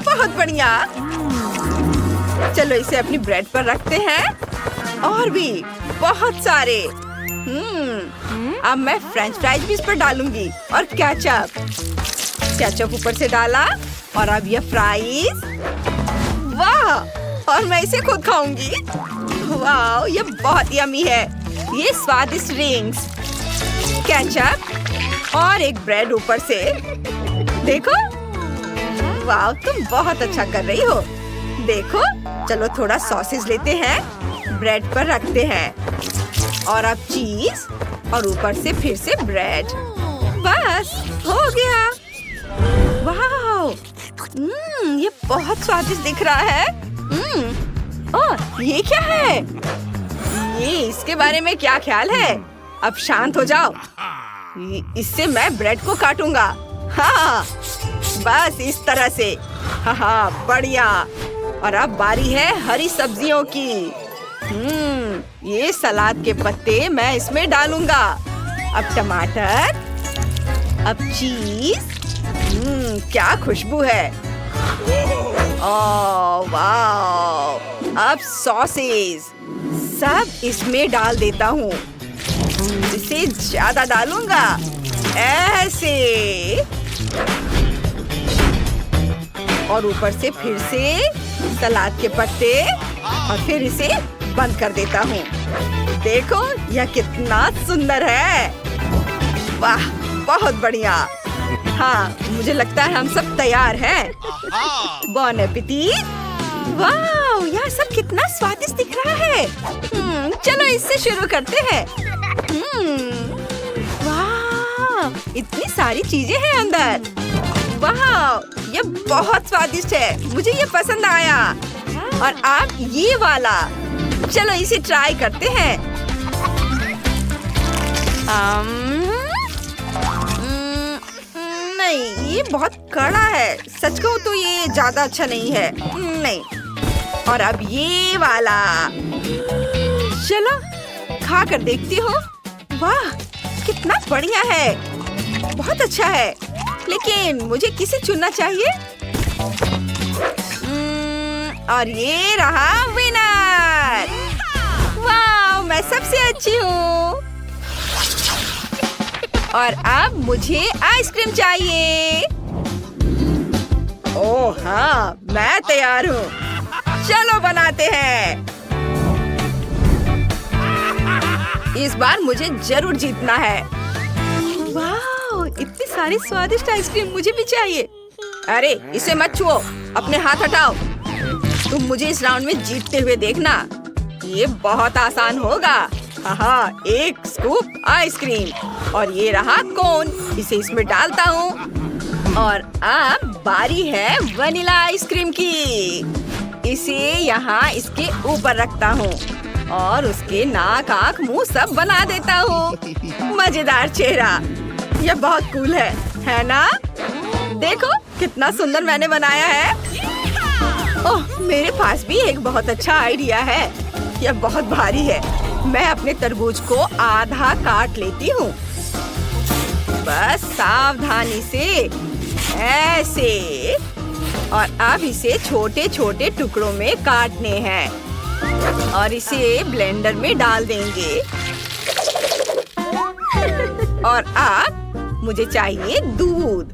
बहुत बढ़िया। चलो इसे अपनी ब्रेड पर रखते हैं। और भी बहुत सारे। अब मैं फ्रेंच फ्राइज भी इस पर डालूंगी और केचप ऊपर से डाला। और अब ये फ्राइज। वाह, और मैं इसे खुद खाऊंगी। वाह, ये बहुत यम्मी है। ये स्वादिष्ट रिंग्स, केचप और एक ब्रेड ऊपर से। देखो, वाह, तुम बहुत अच्छा कर रही हो। देखो, चलो थोड़ा सॉसेज लेते हैं, ब्रेड पर रखते हैं। और अब चीज और ऊपर से फिर से ब्रेड। बस हो गया। वाह, ये बहुत स्वादिष्ट दिख रहा है। ओह, ये क्या है? ये इसके बारे में क्या ख्याल है? अब शांत हो जाओ। इससे मैं ब्रेड को काटूंगा। हाँ, बस इस तरह से। हाँ, बढ़िया। और अब बारी है हरी सब्जियों की। ये सलाद के पत्ते मैं इसमें डालूंगा। अब टमाटर, अब चीज। क्या खुशबू है। ओह वाह, अब सॉसेज सब इसमें डाल देता हूँ। इसे ज्यादा डालूंगा, ऐसे। और ऊपर से फिर से सलाद के पत्ते और फिर इसे बंद कर देता हूँ। देखो यह कितना सुंदर है। वाह, बहुत बढ़िया। हाँ, मुझे लगता है हम सब तैयार हैं। बॉन एपेटिट। वाह, यह सब कितना स्वादिष्ट दिख रहा है। चलो इससे शुरू करते हैं। वाह, इतनी सारी चीजें हैं अंदर। वाह, ये बहुत स्वादिष्ट है। मुझे ये पसंद आया। और अब ये वाला। चलो इसे ट्राई करते हैं। नहीं, ये बहुत कड़ा है। सच कहूँ तो ये ज्यादा अच्छा नहीं है। नहीं। और अब ये वाला। चलो खा कर देखती हूँ। वाह, कितना बढ़िया है। बहुत अच्छा है। लेकिन मुझे किसे चुनना चाहिए? और ये रहा विनर। वाह, मैं सबसे अच्छी हूँ। और अब मुझे आइसक्रीम चाहिए। ओह हाँ, मैं तैयार हूँ। चलो बनाते हैं। इस बार मुझे जरूर जीतना है। वाह, इतनी सारी स्वादिष्ट आइसक्रीम मुझे भी चाहिए। अरे इसे मत छुओ, अपने हाथ हटाओ। तुम मुझे इस राउंड में जीतते हुए देखना। ये बहुत आसान होगा। हाँ, एक स्कूप आइसक्रीम और ये रहा कोन। इसे इसमें डालता हूँ। और अब बारी है वनीला आइसक्रीम की। इसे यहाँ इसके ऊपर रखता हूँ और उसके नाक, आँख, मुंह सब बना देता हूँ। मजेदार चेहरा। यह बहुत कूल है ना? देखो कितना सुंदर मैंने बनाया है। ओह, मेरे पास भी एक बहुत अच्छा आइडिया है। यह बहुत भारी है। मैं अपने तरबूज को आधा काट लेती हूँ। बस सावधानी से, ऐसे। और अब इसे छोटे छोटे टुकड़ों में काटने हैं और इसे ब्लेंडर में डाल देंगे। और अब मुझे चाहिए दूध।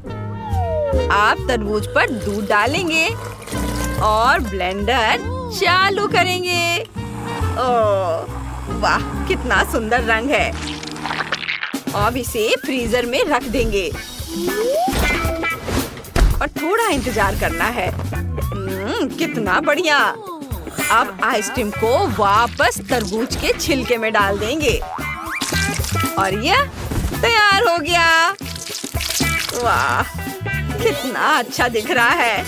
आप तरबूज पर दूध डालेंगे और ब्लेंडर चालू करेंगे। ओह वाह, कितना सुंदर रंग है। अब इसे फ्रीजर में रख देंगे और थोड़ा इंतजार करना है। कितना बढ़िया। अब आइसक्रीम को वापस तरबूज के छिलके में डाल देंगे और यह तैयार हो गया। वाह, कितना अच्छा दिख रहा है।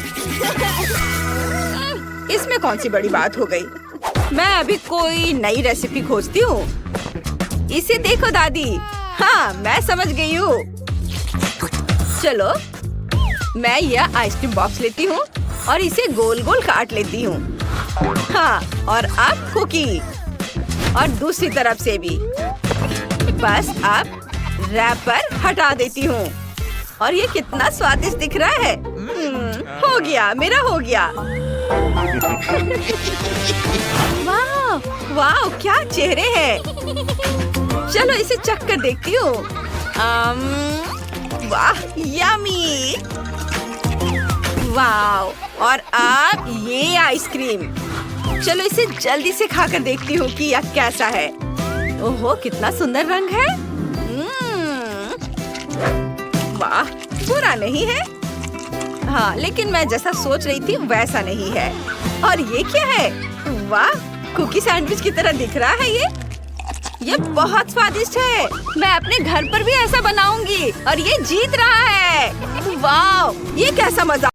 इसमें कौन सी बड़ी बात हो गई। मैं अभी कोई नई रेसिपी खोजती हूँ। इसे देखो दादी। हाँ, मैं समझ गई हूँ। चलो, मैं यह आइसक्रीम बॉक्स लेती हूँ और इसे गोल गोल काट लेती हूँ। हाँ, और अब कुकी और दूसरी तरफ से भी। बस अब रैपर हटा देती हूँ और ये कितना स्वादिष्ट दिख रहा है। हो गया, मेरा हो गया। वाह वाह, क्या चेहरे हैं। चलो इसे चख कर देखती हूँ। वाह, यम्मी। वाह, और अब ये आइसक्रीम। चलो इसे जल्दी से खाकर देखती हूँ कि यह कैसा है। ओहो, कितना सुंदर रंग है। वाह, बुरा नहीं है। हाँ, लेकिन मैं जैसा सोच रही थी वैसा नहीं है। और ये क्या है? वाह, कुकी सैंडविच की तरह दिख रहा है ये बहुत स्वादिष्ट है। मैं अपने घर पर भी ऐसा बनाऊंगी और ये जीत रहा है। वाह, ये कैसा मजा।